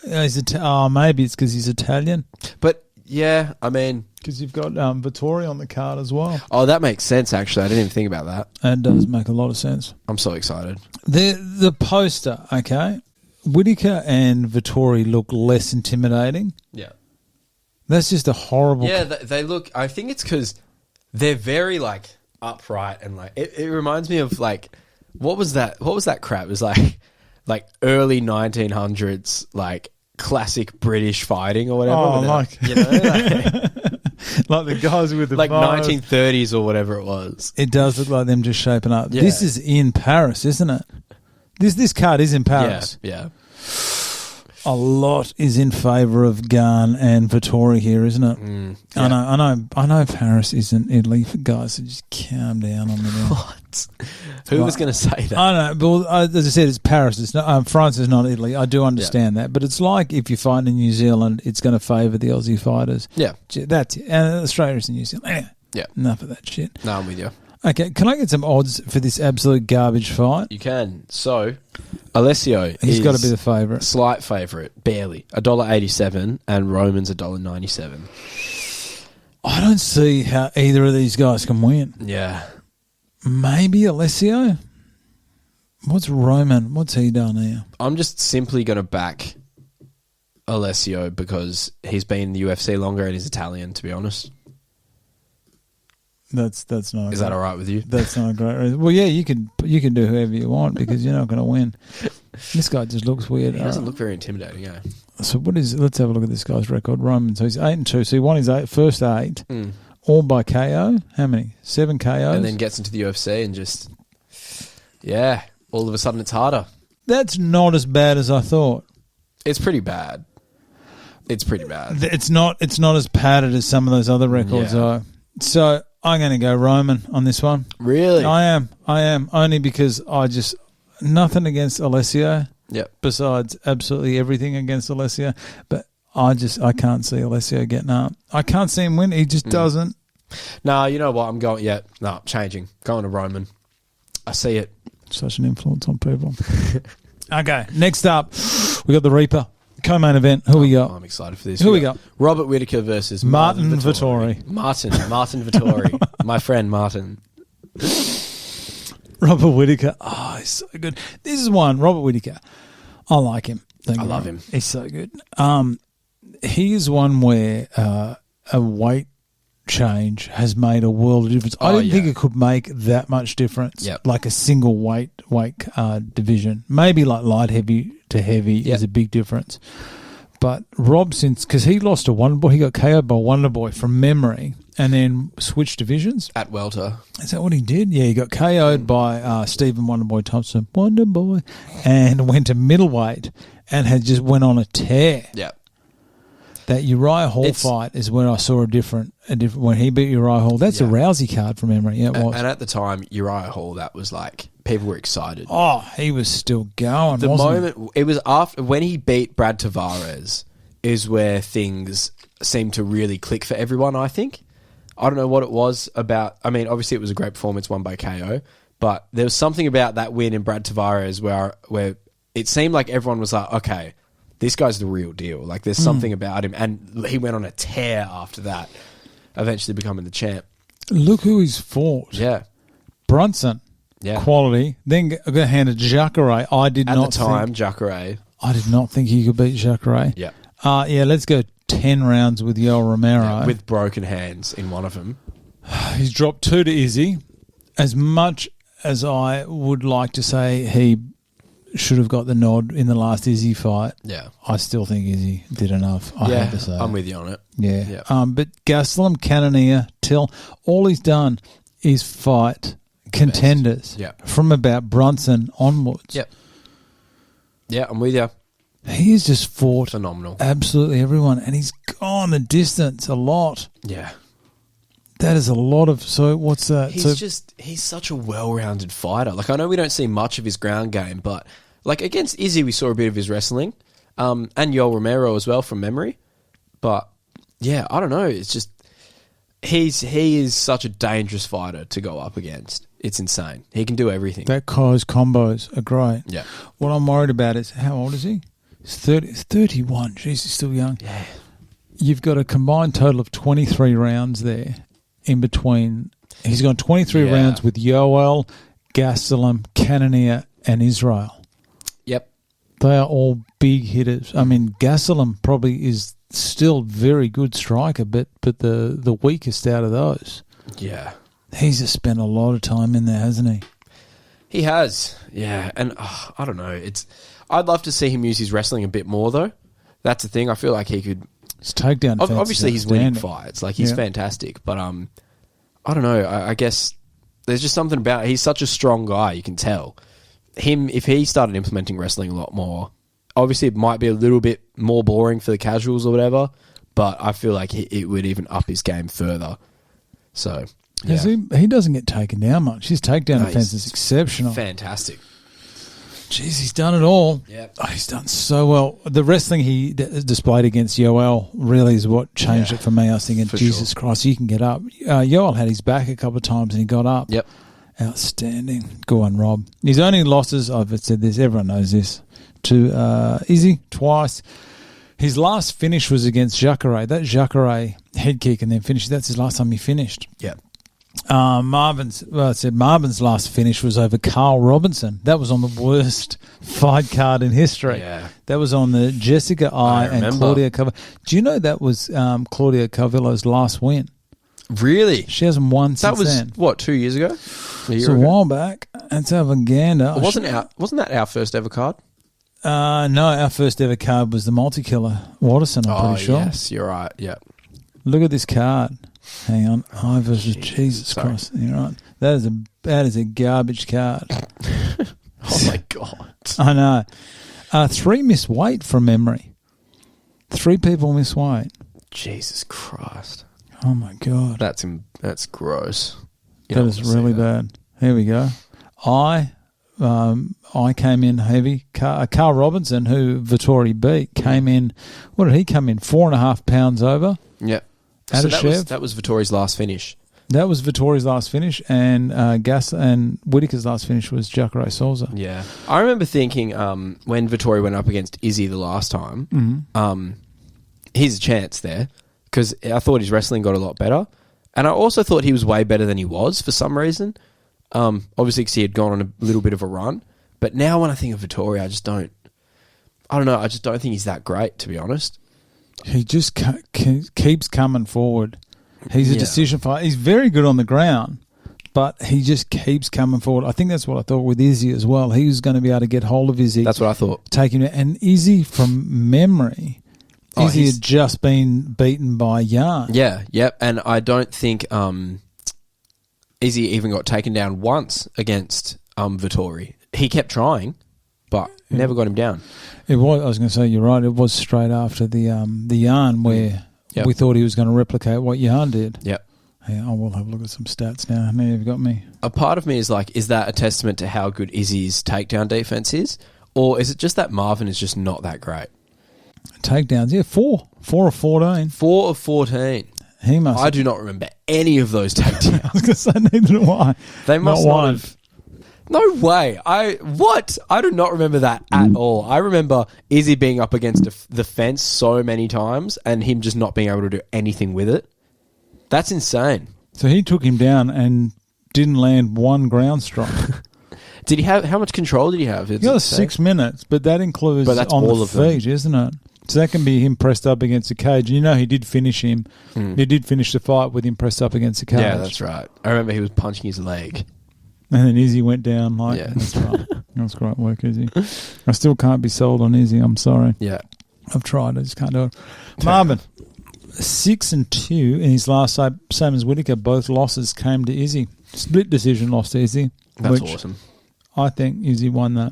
S1: Maybe it's because he's Italian.
S2: But, yeah, I mean...
S1: Because you've got Vettori on the card as well.
S2: Oh, that makes sense, actually. I didn't even think about that.
S1: That does make a lot of sense.
S2: I'm so excited.
S1: The poster, okay? Whittaker and Vettori look less intimidating.
S2: Yeah.
S1: That's just a horrible...
S2: Yeah, they look... I think it's because they're very, like, upright and, like... It reminds me of, like... What was that crap? It was, like early 1900s, like, classic British fighting or whatever.
S1: Oh, like...
S2: You know?
S1: Like the guys with the
S2: like
S1: bars.
S2: 1930s or whatever it was.
S1: It does look like them just shaping up.
S2: Yeah.
S1: This is in Paris, isn't it? This card is in Paris.
S2: Yeah.
S1: A lot is in favour of Gane and Vettori here, isn't it?
S2: Yeah.
S1: I know Paris isn't Italy, guys, so just calm down on me there.
S2: What? Who was going to say that?
S1: I don't know, but as I said, it's Paris. It's not France is not Italy. I do understand that, but it's like if you fight in New Zealand, it's going to favour the Aussie fighters.
S2: Yeah,
S1: that's it. And Australia's in New Zealand.
S2: Yeah,
S1: enough of that shit.
S2: No, I'm with you.
S1: Okay, can I get some odds for this absolute garbage fight?
S2: You can. So, Alessio
S1: He's got to be the favourite.
S2: Slight favourite, barely. $1.87 and Roman's $1.97.
S1: I don't see how either of these guys can win.
S2: Yeah.
S1: Maybe Alessio? What's Roman? What's he done here?
S2: I'm just simply going to back Alessio because he's been in the UFC longer and he's Italian, to be honest.
S1: That's not.
S2: Is that all right with you?
S1: That's not a great reason. Well, yeah, you can do whoever you want because you're not going to win. This guy just looks weird.
S2: He doesn't look very intimidating, eh?
S1: So let's have a look at this guy's record. Roman. So he's 8-2. So he won his first 8, all by KO. How many? 7 KOs.
S2: And then gets into the UFC and just, all of a sudden it's harder.
S1: That's not as bad as I thought.
S2: It's pretty bad. It's
S1: not as padded as some of those other records are. So I'm going to go Roman on this one.
S2: Really?
S1: I am. Only because nothing against Alessio.
S2: Yep.
S1: Besides absolutely everything against Alessio. But I can't see Alessio getting up. I can't see him win. He just doesn't.
S2: No, you know what? I'm going, changing. Going to Roman. I see it.
S1: Such an influence on people. Okay, next up, we got the Reaper. Co-main event. Who we got?
S2: I'm excited for this.
S1: Who we got?
S2: Robert Whittaker versus
S1: Martin Vettori.
S2: Martin Vettori. My friend Martin.
S1: Robert Whittaker. Oh, he's so good. This is one. Robert Whittaker. I like him.
S2: I love him.
S1: He's so good. He is one where a weight change has made a world of difference. I didn't think it could make that much difference.
S2: Yep.
S1: Like a single weight division. Maybe like light heavy to heavy is a big difference. But Rob, because he lost to Wonderboy, he got KO'd by Wonderboy from memory and then switched divisions.
S2: At welter.
S1: Is that what he did? Yeah, he got KO'd by Stephen Wonderboy Thompson, Wonderboy, and went to middleweight and had just went on a tear.
S2: Yeah.
S1: That Uriah Hall fight is when I saw a different when he beat Uriah Hall. That's a Rousey card from memory. Yeah, it was.
S2: And at the time, Uriah Hall, that was like people were excited.
S1: Oh, he was still going.
S2: The
S1: wasn't
S2: moment it was after when he beat Brad Tavares is where things seemed to really click for everyone. I think. I don't know what it was about. I mean, obviously it was a great performance won by KO, but there was something about that win in Brad Tavares where it seemed like everyone was like, okay, this guy's the real deal. Like there's something about him, and he went on a tear after that, eventually becoming the champ.
S1: Look who he's fought.
S2: Yeah,
S1: Brunson.
S2: Yeah,
S1: quality. Then I'm going to hand it to Jacare. I did not think
S2: Jacare.
S1: I did not think he could beat Jacare.
S2: Yeah.
S1: Yeah, let's go 10 rounds with Yoel Romero.
S2: Yeah, with broken hands in one of them.
S1: He's dropped 2 to Izzy. As much as I would like to say he should have got the nod in the last Izzy fight, I still think Izzy did enough, I have to say.
S2: I'm with you on it.
S1: Yeah. But Gastelum, Cannonier, Till, all he's done is fight contenders from about Brunson onwards.
S2: Yep. Yeah, I'm with you.
S1: He has just fought
S2: phenomenal.
S1: Absolutely everyone, and he's gone the distance a lot.
S2: Yeah.
S1: That is a lot of... So what's that?
S2: He's such a well-rounded fighter. Like, I know we don't see much of his ground game, but like against Izzy, we saw a bit of his wrestling, and Yoel Romero as well from memory. But yeah, I don't know. It's just he is such a dangerous fighter to go up against. It's insane. He can do everything.
S1: Those combos are great.
S2: Yeah.
S1: What I'm worried about is how old is he? He's 31. Jeez, he's still young.
S2: Yeah.
S1: You've got a combined total of 23 rounds there in between. He's gone 23 rounds with Yoel, Gastelum, Cannonier, and Israel.
S2: Yep.
S1: They are all big hitters. I mean, Gastelum probably is still very good striker, but the weakest out of those.
S2: Yeah.
S1: He's just spent a lot of time in there, hasn't he?
S2: He has, yeah. And I don't know. I'd love to see him use his wrestling a bit more, though. That's the thing. I feel like he could...
S1: His takedown defense
S2: obviously, he's winning fights. Like, he's fantastic. But I don't know. I guess there's just something about... He's such a strong guy, you can tell. If he started implementing wrestling a lot more, obviously it might be a little bit more boring for the casuals or whatever, but I feel like it would even up his game further. So... Yeah.
S1: He doesn't get taken down much. His takedown defense is exceptional.
S2: Fantastic.
S1: Jeez, he's done it all.
S2: Yep.
S1: Oh, he's done so well. The wrestling he displayed against Yoel really is what changed it for me. I was thinking, Jesus Christ, you can get up. Yoel had his back a couple of times and he got up.
S2: Yep.
S1: Outstanding. Go on, Rob. His only losses, I've said this, everyone knows this, to Izzy twice. His last finish was against Jacare. That Jacare head kick and then finish, that's his last time he finished.
S2: Yep.
S1: Marvin's last finish was over Carl Robinson. That was on the worst fight card in history.
S2: Yeah.
S1: That was on the Jessica I and Claudia Carvillo. Do you know that was Claudia Carvillo's last win?
S2: Really?
S1: She hasn't won since then.
S2: That was, what, 2 years ago?
S1: It's a while back. It's over Gander.
S2: Wasn't that our first ever card?
S1: No, our first ever card was the multi-killer Watterson, I'm pretty sure.
S2: Yes, you're right. Yeah.
S1: Look at this card. Hang on. I versus Jesus Christ. You're right. That is a garbage card.
S2: Oh, my God.
S1: I know. 3 missed weight from memory. 3 people missed weight.
S2: Jesus Christ.
S1: Oh, my God.
S2: That's gross.
S1: That is really bad. Here we go. I came in heavy. Carl Robinson, who Vettori beat, came in. What did he come in? 4.5 pounds over.
S2: Yep.
S1: So
S2: that was Vettori's last finish.
S1: That was Vettori's last finish, and Whittaker's last finish was Jacare Souza.
S2: Yeah, I remember thinking when Vettori went up against Izzy the last time, here's a chance there because I thought his wrestling got a lot better, and I also thought he was way better than he was for some reason. Obviously, because he had gone on a little bit of a run, but now when I think of Vettori, I just don't think he's that great, to be honest.
S1: He just keeps coming forward. He's a decision fighter. He's very good on the ground, but he just keeps coming forward. I think that's what I thought with Izzy as well. He was going to be able to get hold of Izzy.
S2: That's what I thought.
S1: Take him, and Izzy, from memory, Izzy had just been beaten by Yarn.
S2: Yeah, yep. And I don't think Izzy even got taken down once against Vettori. He kept trying, but never got him down.
S1: It was. I was going to say, you're right. It was straight after the Yarn where we thought he was going to replicate what Yarn did.
S2: Yep.
S1: Yeah, I will have a look at some stats now. Now you've got me.
S2: A part of me is like, is that a testament to how good Izzy's takedown defense is? Or is it just that Marvin is just not that great?
S1: Takedowns, yeah, 4 of 14.
S2: 4 of 14.
S1: He must.
S2: I do not remember any of those takedowns.
S1: I was going to say neither do I.
S2: They must not have. No way. I do not remember that at all. I remember Izzy being up against the fence so many times and him just not being able to do anything with it. That's insane.
S1: So he took him down and didn't land one ground strike.
S2: Did he have? How much control did he have?
S1: He got 6 minutes, but that includes
S2: that's
S1: on
S2: all
S1: the
S2: of them.
S1: feet, isn't it? So that can be him pressed up against the cage. You know, he did finish him. He did finish the fight with him pressed up against the cage.
S2: Yeah, that's right. I remember he was punching his leg.
S1: And then Izzy went down. That's right. That's great work, Izzy. I still can't be sold on Izzy. I'm sorry.
S2: Yeah.
S1: I've tried. I just can't do it. Marvin, 6-2 in his last fight, same as Whittaker. Both losses came to Izzy. Split decision loss to Izzy.
S2: That's awesome.
S1: I think Izzy won that.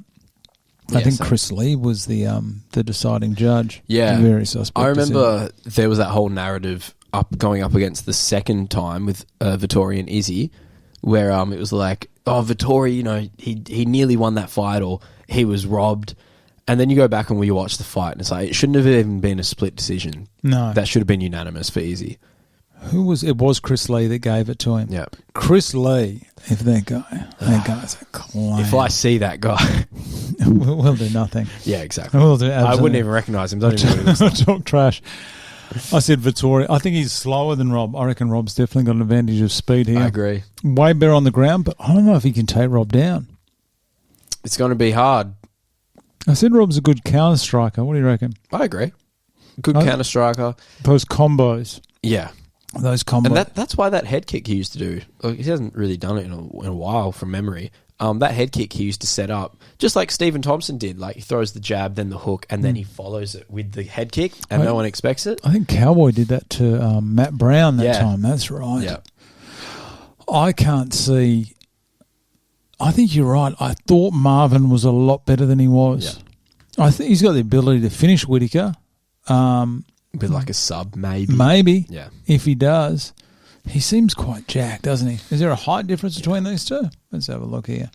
S1: I think Chris Lee was the deciding judge.
S2: Yeah.
S1: Very suspect.
S2: I remember there was that whole narrative going up against the second time with Vettori and Izzy, where it was like, oh, Vettori, you know, he nearly won that fight, or he was robbed. And then you go back and we watch the fight, and it's like, it shouldn't have even been a split decision.
S1: No.
S2: That should have been unanimous for Izzy.
S1: It was Chris Lee that gave it to him.
S2: Yeah.
S1: Chris Lee, if that guy's a clown.
S2: If I see that guy,
S1: we'll do nothing.
S2: Yeah, exactly.
S1: We'll do
S2: I wouldn't even recognise him. Don't even know who he looks like.
S1: Talk trash. I said Vettori. I think he's slower than Rob. I reckon Rob's definitely got an advantage of speed here.
S2: I agree.
S1: Way better on the ground, but I don't know if he can take Rob down.
S2: It's going to be hard.
S1: I said Rob's a good counter striker. What do you reckon?
S2: I agree. Good counter striker.
S1: Those combos.
S2: Yeah.
S1: Those combos.
S2: And that's why that head kick he used to do, he hasn't really done it in a while from memory. That head kick he used to set up, just like Stephen Thompson did. Like, he throws the jab, then the hook, and then he follows it with the head kick, and no one expects it.
S1: I think Cowboy did that to Matt Brown that time. That's right.
S2: Yeah.
S1: I can't see... I think you're right. I thought Marvin was a lot better than he was. Yeah. I think he's got the ability to finish Whittaker.
S2: With like a sub, maybe.
S1: Maybe.
S2: Yeah.
S1: If he does. He seems quite jacked, doesn't he? Is there a height difference between these two? Let's have a look here.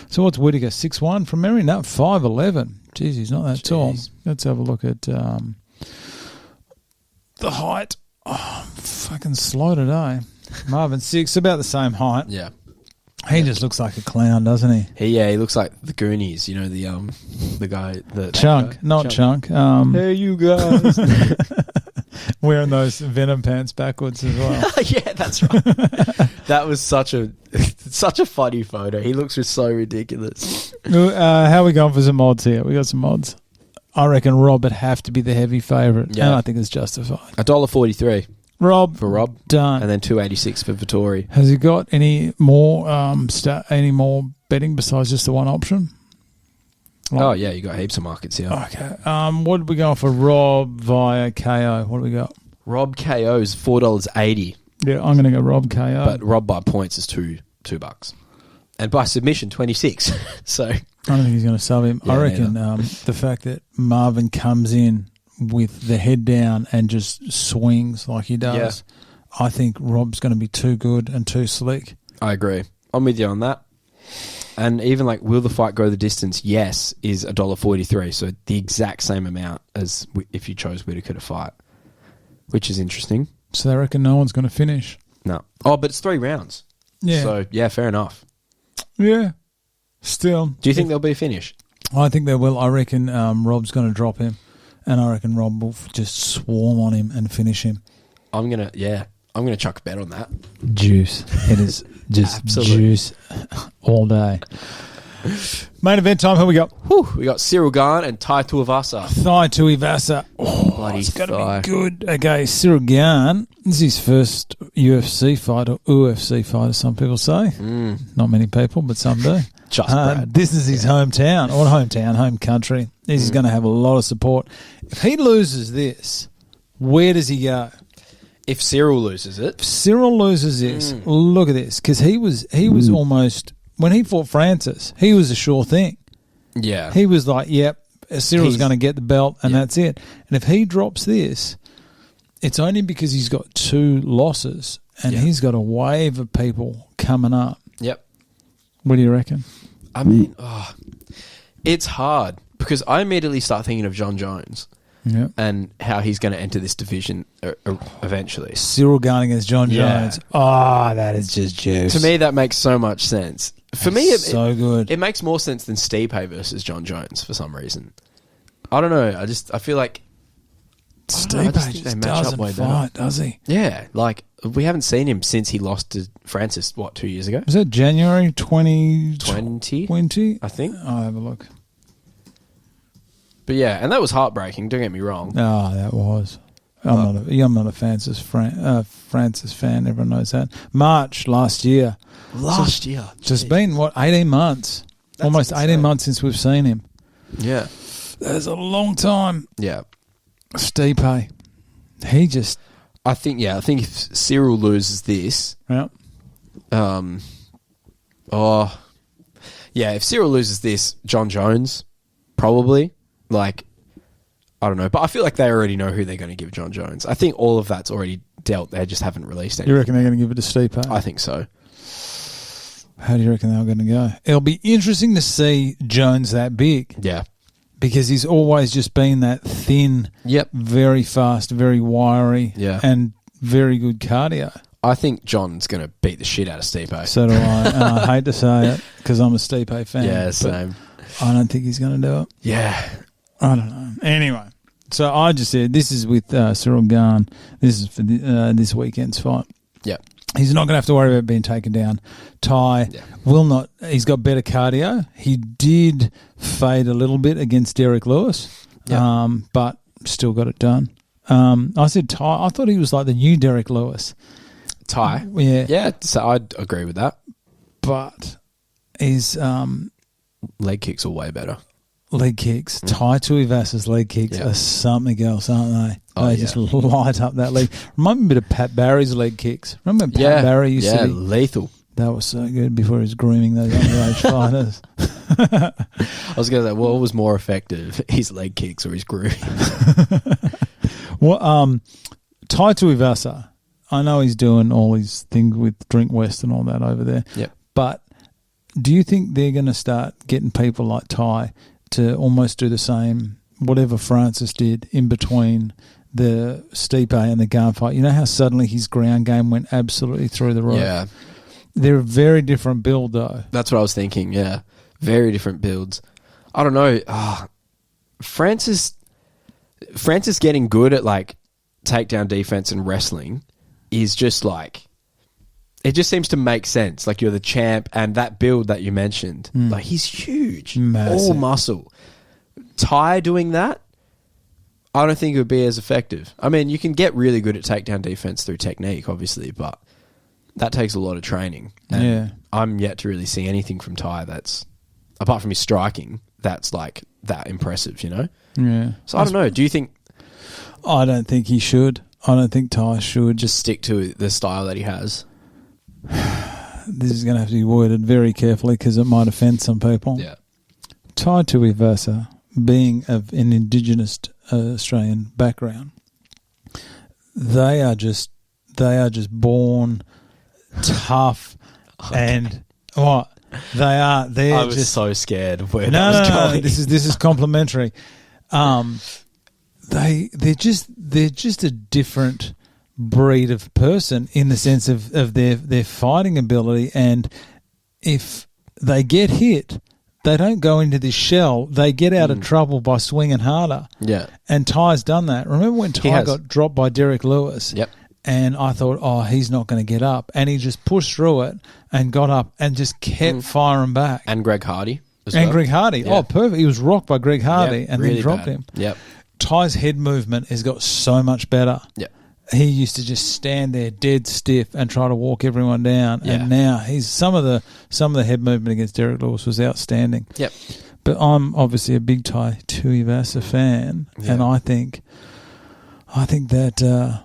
S1: So what's Whittaker? 6'1" from memory? No, 5'11". Jeez, he's not that tall. Let's have a look at the height. Oh, I'm fucking slow today. Marvin 6, about the same height.
S2: Yeah.
S1: He just looks like a clown, doesn't he?
S2: He looks like the Goonies, you know, the guy,
S1: Chunk, not Chunk.
S2: Hey, you guys.
S1: Wearing those Venom pants backwards as well.
S2: Yeah, that's right. That was such a funny photo. He looks just so ridiculous.
S1: How are we going for some odds here? We got some odds. I reckon Rob would have to be the heavy favourite, and I think it's justified.
S2: $1.43.
S1: Rob
S2: done, and then $2.86 for Vettori.
S1: Has he got any more betting besides just the one option?
S2: Oh yeah, you got heaps of markets here.
S1: Okay. What did we go for Rob via KO? What do we got?
S2: Rob KO is $4.80.
S1: Yeah, I'm going to go Rob KO.
S2: But Rob by points is $2, and by submission $26. So I
S1: don't think he's going to sub him. Yeah, I reckon the fact that Marvin comes in with the head down and just swings like he does, I think Rob's going to be too good and too slick.
S2: I agree. I'm with you on that. And even like, will the fight go the distance? Yes, is $1.43. So the exact same amount as if you chose Whittaker to fight, which is interesting.
S1: So they reckon no one's going to finish?
S2: No. Oh, but it's 3 rounds.
S1: Yeah.
S2: So, yeah, fair enough.
S1: Yeah. Still.
S2: Do you think there'll be a finish?
S1: I think there will. I reckon Rob's going to drop him. And I reckon Rob will just swarm on him and finish him.
S2: I'm going to chuck a bet on that.
S1: Juice. It is just juice all day. Main event time, who we got?
S2: We got Ciryl Gane and Tuivasa.
S1: Tuivasa. Oh, bloody it's going to be good. Okay, Ciryl Gane. This is his first UFC fight, or UFC fight, as some people say. Not many people, but some do.
S2: Just Brad.
S1: This is his hometown, or home country. He's going to have a lot of support. If he loses this, where does he go?
S2: If Ciryl loses it.
S1: If Ciryl loses this, look at this. Because he was almost, when he fought Francis, he was a sure thing.
S2: Yeah.
S1: He was like, yep, Cyril's going to get the belt and that's it. And if he drops this, it's only because he's got 2 losses and he's got a wave of people coming up.
S2: Yep.
S1: What do you reckon?
S2: I mean, it's hard because I immediately start thinking of Jon Jones and how he's going to enter this division eventually.
S1: Ciryl Gane against Jon Jones. Oh, that is just juice.
S2: To me, that makes so much sense. For me, it's
S1: so good.
S2: It makes more sense than Stipe versus Jon Jones for some reason. I don't know. I feel like
S1: Stipe just doesn't fight, does he?
S2: Yeah, like we haven't seen him since he lost to Francis, 2 years ago?
S1: Was that January 2020?
S2: I think.
S1: I'll have a look.
S2: But yeah, and that was heartbreaking, don't get me wrong.
S1: Oh, that was. I'm not a Francis fan, everyone knows that. March last year. Just been, 18 months? That's almost insane. 18 months since we've seen him.
S2: Yeah.
S1: That's a long time.
S2: Yeah.
S1: Stipe, he just...
S2: I think if Ciryl loses this...
S1: Yeah.
S2: If Ciryl loses this, Jon Jones, probably. Like, I don't know. But I feel like they already know who they're going to give Jon Jones. I think all of that's already dealt. They just haven't released anything.
S1: You reckon they're going to give it to Stipe?
S2: I think so.
S1: How do you reckon they're going to go? It'll be interesting to see Jones that big.
S2: Yeah.
S1: Because he's always just been that thin, very fast, very wiry, and very good cardio.
S2: I think John's going to beat the shit out of Stipe.
S1: So do I. And I hate to say it because I'm a Stipe fan.
S2: Yeah, same.
S1: I don't think he's going to do it.
S2: Yeah.
S1: I don't know. Anyway, so I just said this is with Ciryl Gane. This is for this weekend's fight.
S2: Yeah.
S1: He's not going to have to worry about being taken down. Ty will not. He's got better cardio. He did fade a little bit against Derek Lewis, but still got it done. I said Ty. I thought he was like the new Derek Lewis.
S2: Ty?
S1: Yeah.
S2: Yeah, so I'd agree with that.
S1: But his
S2: leg kicks are way better.
S1: Leg kicks. Ty Tuivasa's leg kicks are something else, aren't they? They just light up that leg. Remind me a bit of Pat Barry's leg kicks. Remember when Pat Barry used to be
S2: lethal.
S1: That was so good before he was grooming those underage fighters.
S2: I was going to say, what was more effective, his leg kicks or his grooming?
S1: Well, Ty Tuivasa, I know he's doing all his things with Drink West and all that over there.
S2: Yep.
S1: But do you think they're going to start getting people like Ty to almost do the same, whatever Francis did in between the Stipe and the Gane fight? You know how suddenly his ground game went absolutely through the roof?
S2: Yeah.
S1: They're a very different build, though.
S2: That's what I was thinking, yeah. Very different builds. I don't know. Francis getting good at, like, takedown defense and wrestling is just, like... It just seems to make sense. Like, you're the champ, and that build that you mentioned, like, he's huge.
S1: Massive.
S2: All muscle. Ty doing that, I don't think it would be as effective. I mean, you can get really good at takedown defense through technique, obviously, but that takes a lot of training. And I'm yet to really see anything from Ty that's, apart from his striking, that's, like, that impressive, you know?
S1: Yeah.
S2: So, I don't know. Do you think...
S1: I don't think he should. I don't think Ty should.
S2: Just stick to the style that he has.
S1: This is going to have to be worded very carefully because it might offend some people.
S2: Yeah.
S1: Ty Tuivasa, being of an Indigenous Australian background, they are just born tough and what they are.
S2: I was just so scared of where that was going.
S1: This is complimentary. They're just a different breed of person in the sense of their fighting ability, and if they get hit, they don't go into this shell. They get out of trouble by swinging harder.
S2: Yeah. And
S1: Ty's done that. Remember when Ty got dropped by Derek Lewis?
S2: Yep.
S1: And I thought, oh, he's not going to get up. And he just pushed through it and got up and just kept firing back.
S2: And Greg Hardy as
S1: well.
S2: And
S1: Greg Hardy. Yeah. Oh, perfect. He was rocked by Greg Hardy and really then dropped him.
S2: Yep.
S1: Ty's head movement has got so much better.
S2: Yep.
S1: He used to just stand there dead stiff and try to walk everyone down, and now he's some of the head movement against Derek Lewis was outstanding.
S2: Yep.
S1: But I'm obviously a big Ty Tuivasa fan, and I think that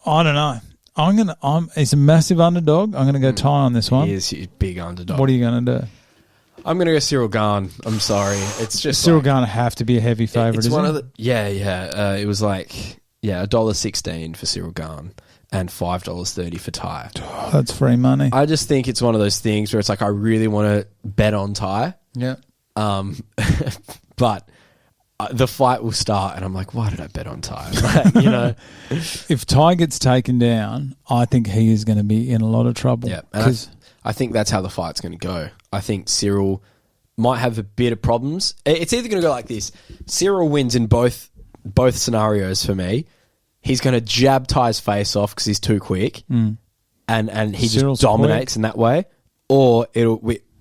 S1: I don't know. He's a massive underdog. I'm gonna go Ty on this one.
S2: He is a big underdog.
S1: What are you gonna do?
S2: I'm going to go Ciryl Gane. I'm sorry. It's just
S1: Ciryl Gane have to be a heavy favourite,
S2: it's
S1: isn't
S2: one
S1: it?
S2: of the it was like Yeah, $1.16 for Ciryl Gane and $5.30 for Ty.
S1: Oh, that's free money.
S2: I just think it's one of those things where it's like I really want to bet on Ty.
S1: Yeah.
S2: But the fight will start, and I'm like, why did I bet on Ty? Like, you know,
S1: if Ty gets taken down, I think he is going to be in a lot of trouble.
S2: Yeah, and I think that's how the fight's going to go. I think Ciryl might have a bit of problems. It's either going to go like this: Ciryl wins in both scenarios for me. He's going to jab Ty's face off because he's too quick, and he
S1: Cyryl's
S2: just dominates in that way. Or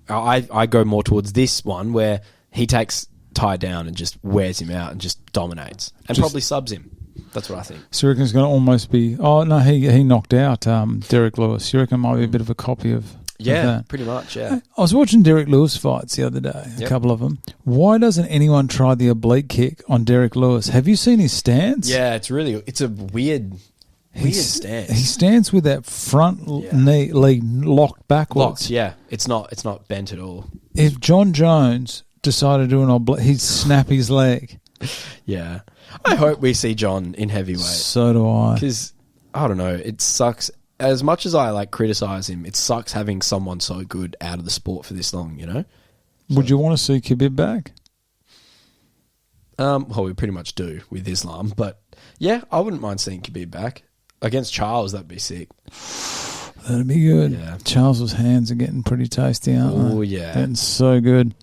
S2: I go more towards this one where he takes Ty down and just wears him out and just dominates and probably subs him. That's what I think.
S1: So you reckon it's going to almost be... Oh, no, he knocked out Derek Lewis. You reckon it might be a bit of a copy of that?
S2: Pretty much, yeah.
S1: I was watching Derek Lewis fights the other day, a couple of them. Why doesn't anyone try the oblique kick on Derek Lewis? Have you seen his stance?
S2: Yeah, it's a weird stance.
S1: He stands with that front knee locked backwards.
S2: Yeah. It's not bent at all.
S1: If John Jones decided to do an oblique, he'd snap his leg.
S2: Yeah. I hope we see John in heavyweight.
S1: So do I.
S2: Because, I don't know, it sucks. As much as I criticize him, it sucks having someone so good out of the sport for this long, you know?
S1: Would you want to see Khabib back?
S2: Well, we pretty much do with Islam. But, yeah, I wouldn't mind seeing Khabib back. Against Charles, that'd be sick.
S1: That'd be good.
S2: Yeah.
S1: Charles's hands are getting pretty tasty, aren't they?
S2: Oh, yeah.
S1: Getting so good.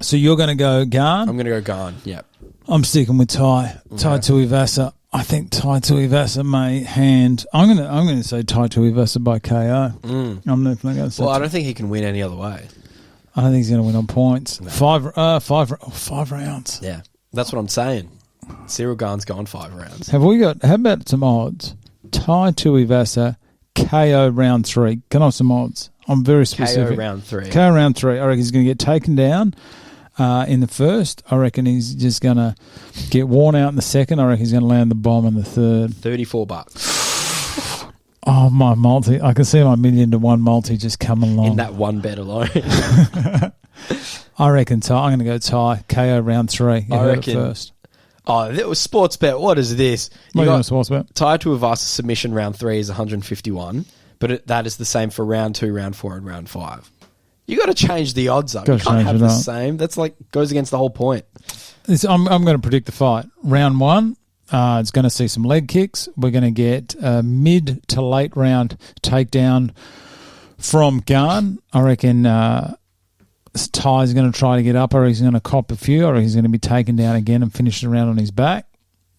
S1: So you're going to go Gane?
S2: I'm going to go Gane, yeah.
S1: I'm sticking with Ty. Ty Tuivasa. I think Ty Tuivasa may hand. I'm going to say Ty Tuivasa by KO. I'm definitely going to say.
S2: Well, I don't think he can win any other way.
S1: I don't think he's going to win on points. No. Five rounds.
S2: Yeah, that's what I'm saying. Ciryl Gane's gone 5 rounds.
S1: How about some odds? Ty Tuivasa KO round 3. Can I have some odds? I'm very specific.
S2: KO round 3.
S1: KO round 3. I reckon he's going to get taken down in the first. I reckon he's just going to get worn out in the second. I reckon he's going to land the bomb in the third.
S2: $34.
S1: Oh, my multi. I can see my 1,000,000-to-1 multi just coming along.
S2: In that one bet alone.
S1: I reckon Ty. I'm going to go Ty. KO round 3. You heard it first.
S2: Oh, that was sports bet. What is this?
S1: You got sports bet.
S2: Ty Tuivasa submission round 3 is 151, but that is the same for round 2, round 4, and round 5. You got to change the odds up. You can't have the same. That's goes against the whole point.
S1: I'm going to predict the fight. Round 1, it's going to see some leg kicks. We're going to get a mid to late round takedown from Gane. I reckon Ty's going to try to get up. I reckon he's going to cop a few. I reckon he's going to be taken down again and finish the round on his back.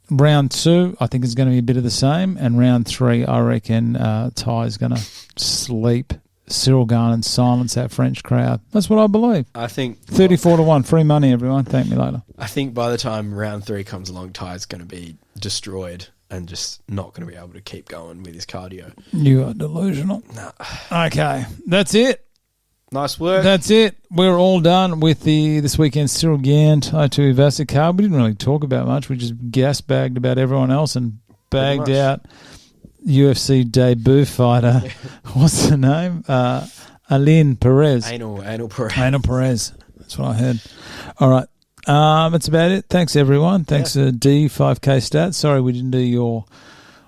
S1: Round 2, I think it's going to be a bit of the same. And round 3, I reckon Ty's going to sleep Ciryl Gane and silence that French crowd. That's what I believe.
S2: I think
S1: 34-1, free money, everyone. Thank me later.
S2: I think by the time round 3 comes along, Ty's going to be destroyed and just not going to be able to keep going with his cardio.
S1: You are delusional.
S2: Nah.
S1: Okay, that's it.
S2: Nice work.
S1: That's it. We're all done with this weekend's Ciryl Gane Ty Tuivasa card. We didn't really talk about much. We just gas-bagged about everyone else and bagged out UFC debut fighter. What's the name? Ailin Perez.
S2: Anal Perez.
S1: Anal Perez. That's what I heard. All right. That's about it. Thanks, everyone. Thanks to D5K Stats. Sorry we didn't do your...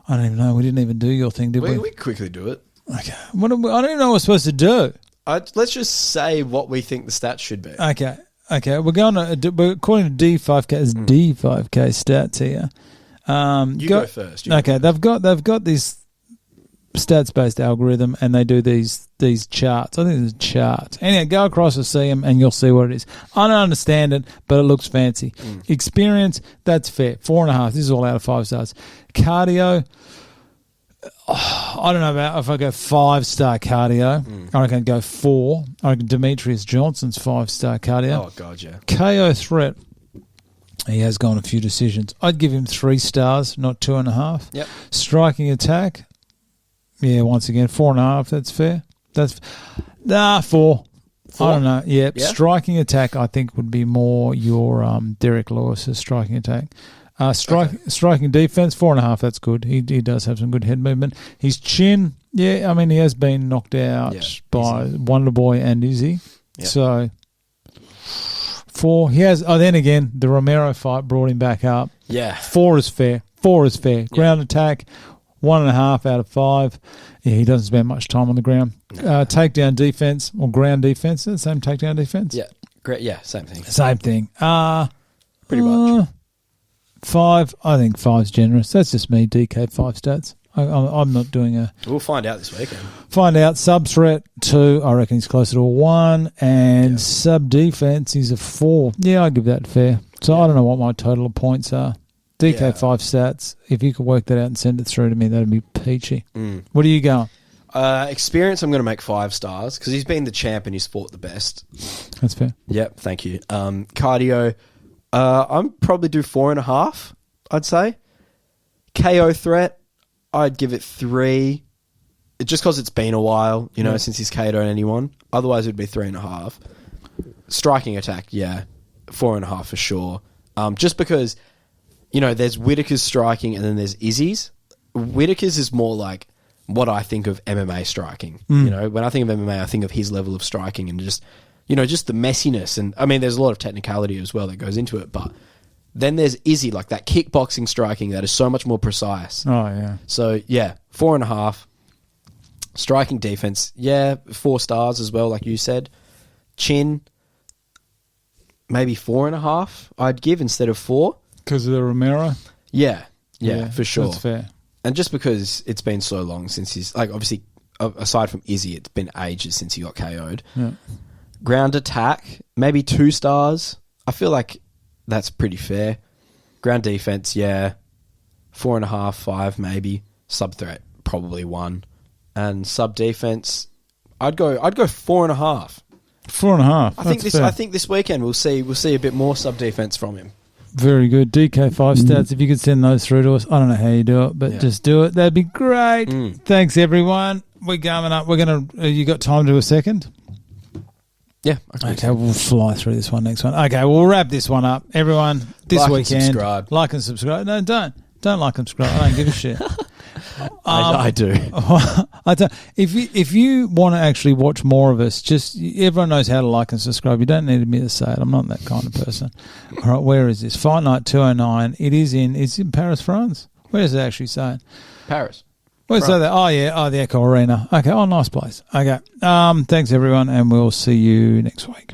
S1: I don't even know. We didn't even do your thing, did we?
S2: We quickly do it.
S1: Okay. I don't even know what we're supposed to do.
S2: Let's just say what we think the stats should be.
S1: Okay. We're going to... according to D5K, it's D5K Stats here.
S2: You go first.
S1: They've got this stats-based algorithm, and they do these charts. I think there's a chart. Anyway, go across and see them, and you'll see what it is. I don't understand it, but it looks fancy. Experience, that's fair. 4.5. This is all out of 5 stars. Cardio, I don't know about if I go 5-star cardio. I reckon I'd go 4. I reckon Demetrius Johnson's 5-star cardio.
S2: Oh, God, yeah.
S1: KO threat. He has gone a few decisions. I'd give him 3 stars, not 2.5.
S2: Yep.
S1: Striking attack. Yeah, once again, 4.5. That's fair. 4. I don't know. Yeah. Striking attack, I think, would be more your Derek Lewis's striking attack. Striking defense, 4.5. That's good. He does have some good head movement. His chin, yeah. I mean, he has been knocked out by Izzy. Wonder Boy and Izzy. Yep. So 4. He has. Oh, then again, the Romero fight brought him back up.
S2: Yeah.
S1: 4 is fair. 4 is fair. Ground attack, 1.5 out of 5. Yeah, he doesn't spend much time on the ground. Takedown defense or ground defense, the same takedown defense?
S2: Yeah, great. Yeah, same thing.
S1: Same thing.
S2: Pretty much.
S1: 5. I think 5's generous. That's just me, DK 5 stats. I'm not doing a...
S2: We'll find out this weekend.
S1: Find out. Sub threat, 2. I reckon he's closer to a 1. And sub defense, he's a 4. Yeah, I give that fair. So I don't know what my total of points are. DK 5 stats, if you could work that out and send it through to me, that'd be peachy. What are you going?
S2: Experience, I'm going to make 5 stars because he's been the champ and he's fought the best.
S1: That's fair.
S2: Yep, thank you. Cardio, I'm probably do 4.5, I'd say. KO threat, I'd give it 3. Just because it's been a while, since he's KO'd anyone. Otherwise, it would be 3.5. Striking attack, 4.5 for sure. Just because, there's Whittaker's striking and then there's Izzy's. Whittaker's is more like what I think of MMA striking. When I think of MMA, I think of his level of striking and just the messiness. And I mean, there's a lot of technicality as well that goes into it. But then there's Izzy, like that kickboxing striking that is so much more precise.
S1: Oh, yeah.
S2: So, 4.5. Striking defense, 4 stars as well, like you said. Chin, maybe 4.5 I'd give instead of 4.
S1: Because of the Romero?
S2: Yeah, for sure.
S1: That's fair.
S2: And just because it's been so long since he's... Like, obviously, aside from Izzy, it's been ages since he got KO'd.
S1: Yeah.
S2: Ground attack, maybe 2 stars. I feel like that's pretty fair. Ground defense, 4.5, 5 maybe. Sub threat, probably 1. And sub defense, I'd go 4.5.
S1: 4.5.
S2: I think this weekend we'll see a bit more sub defense from him.
S1: Very good. DK 5 stats. If you could send those through to us, I don't know how you do it, but just do it. That'd be great. Thanks, everyone. We're coming up. We're gonna. You got time to do a second?
S2: Yeah.
S1: Okay, we'll fly through this one next one. Okay, we'll wrap this one up. Everyone, this weekend, like and subscribe. No, don't like and subscribe. I don't give a shit.
S2: I do.
S1: I don't. If you want to actually watch more of us, just everyone knows how to like and subscribe. You don't need me to say it. I'm not that kind of person. All right, where is this? Fight Night 209. It's in Paris, France. Where does it actually say?
S2: Paris.
S1: Where's that? Oh yeah. Oh, the Echo Arena. Okay. Oh, nice place. Okay. Thanks everyone, and we'll see you next week.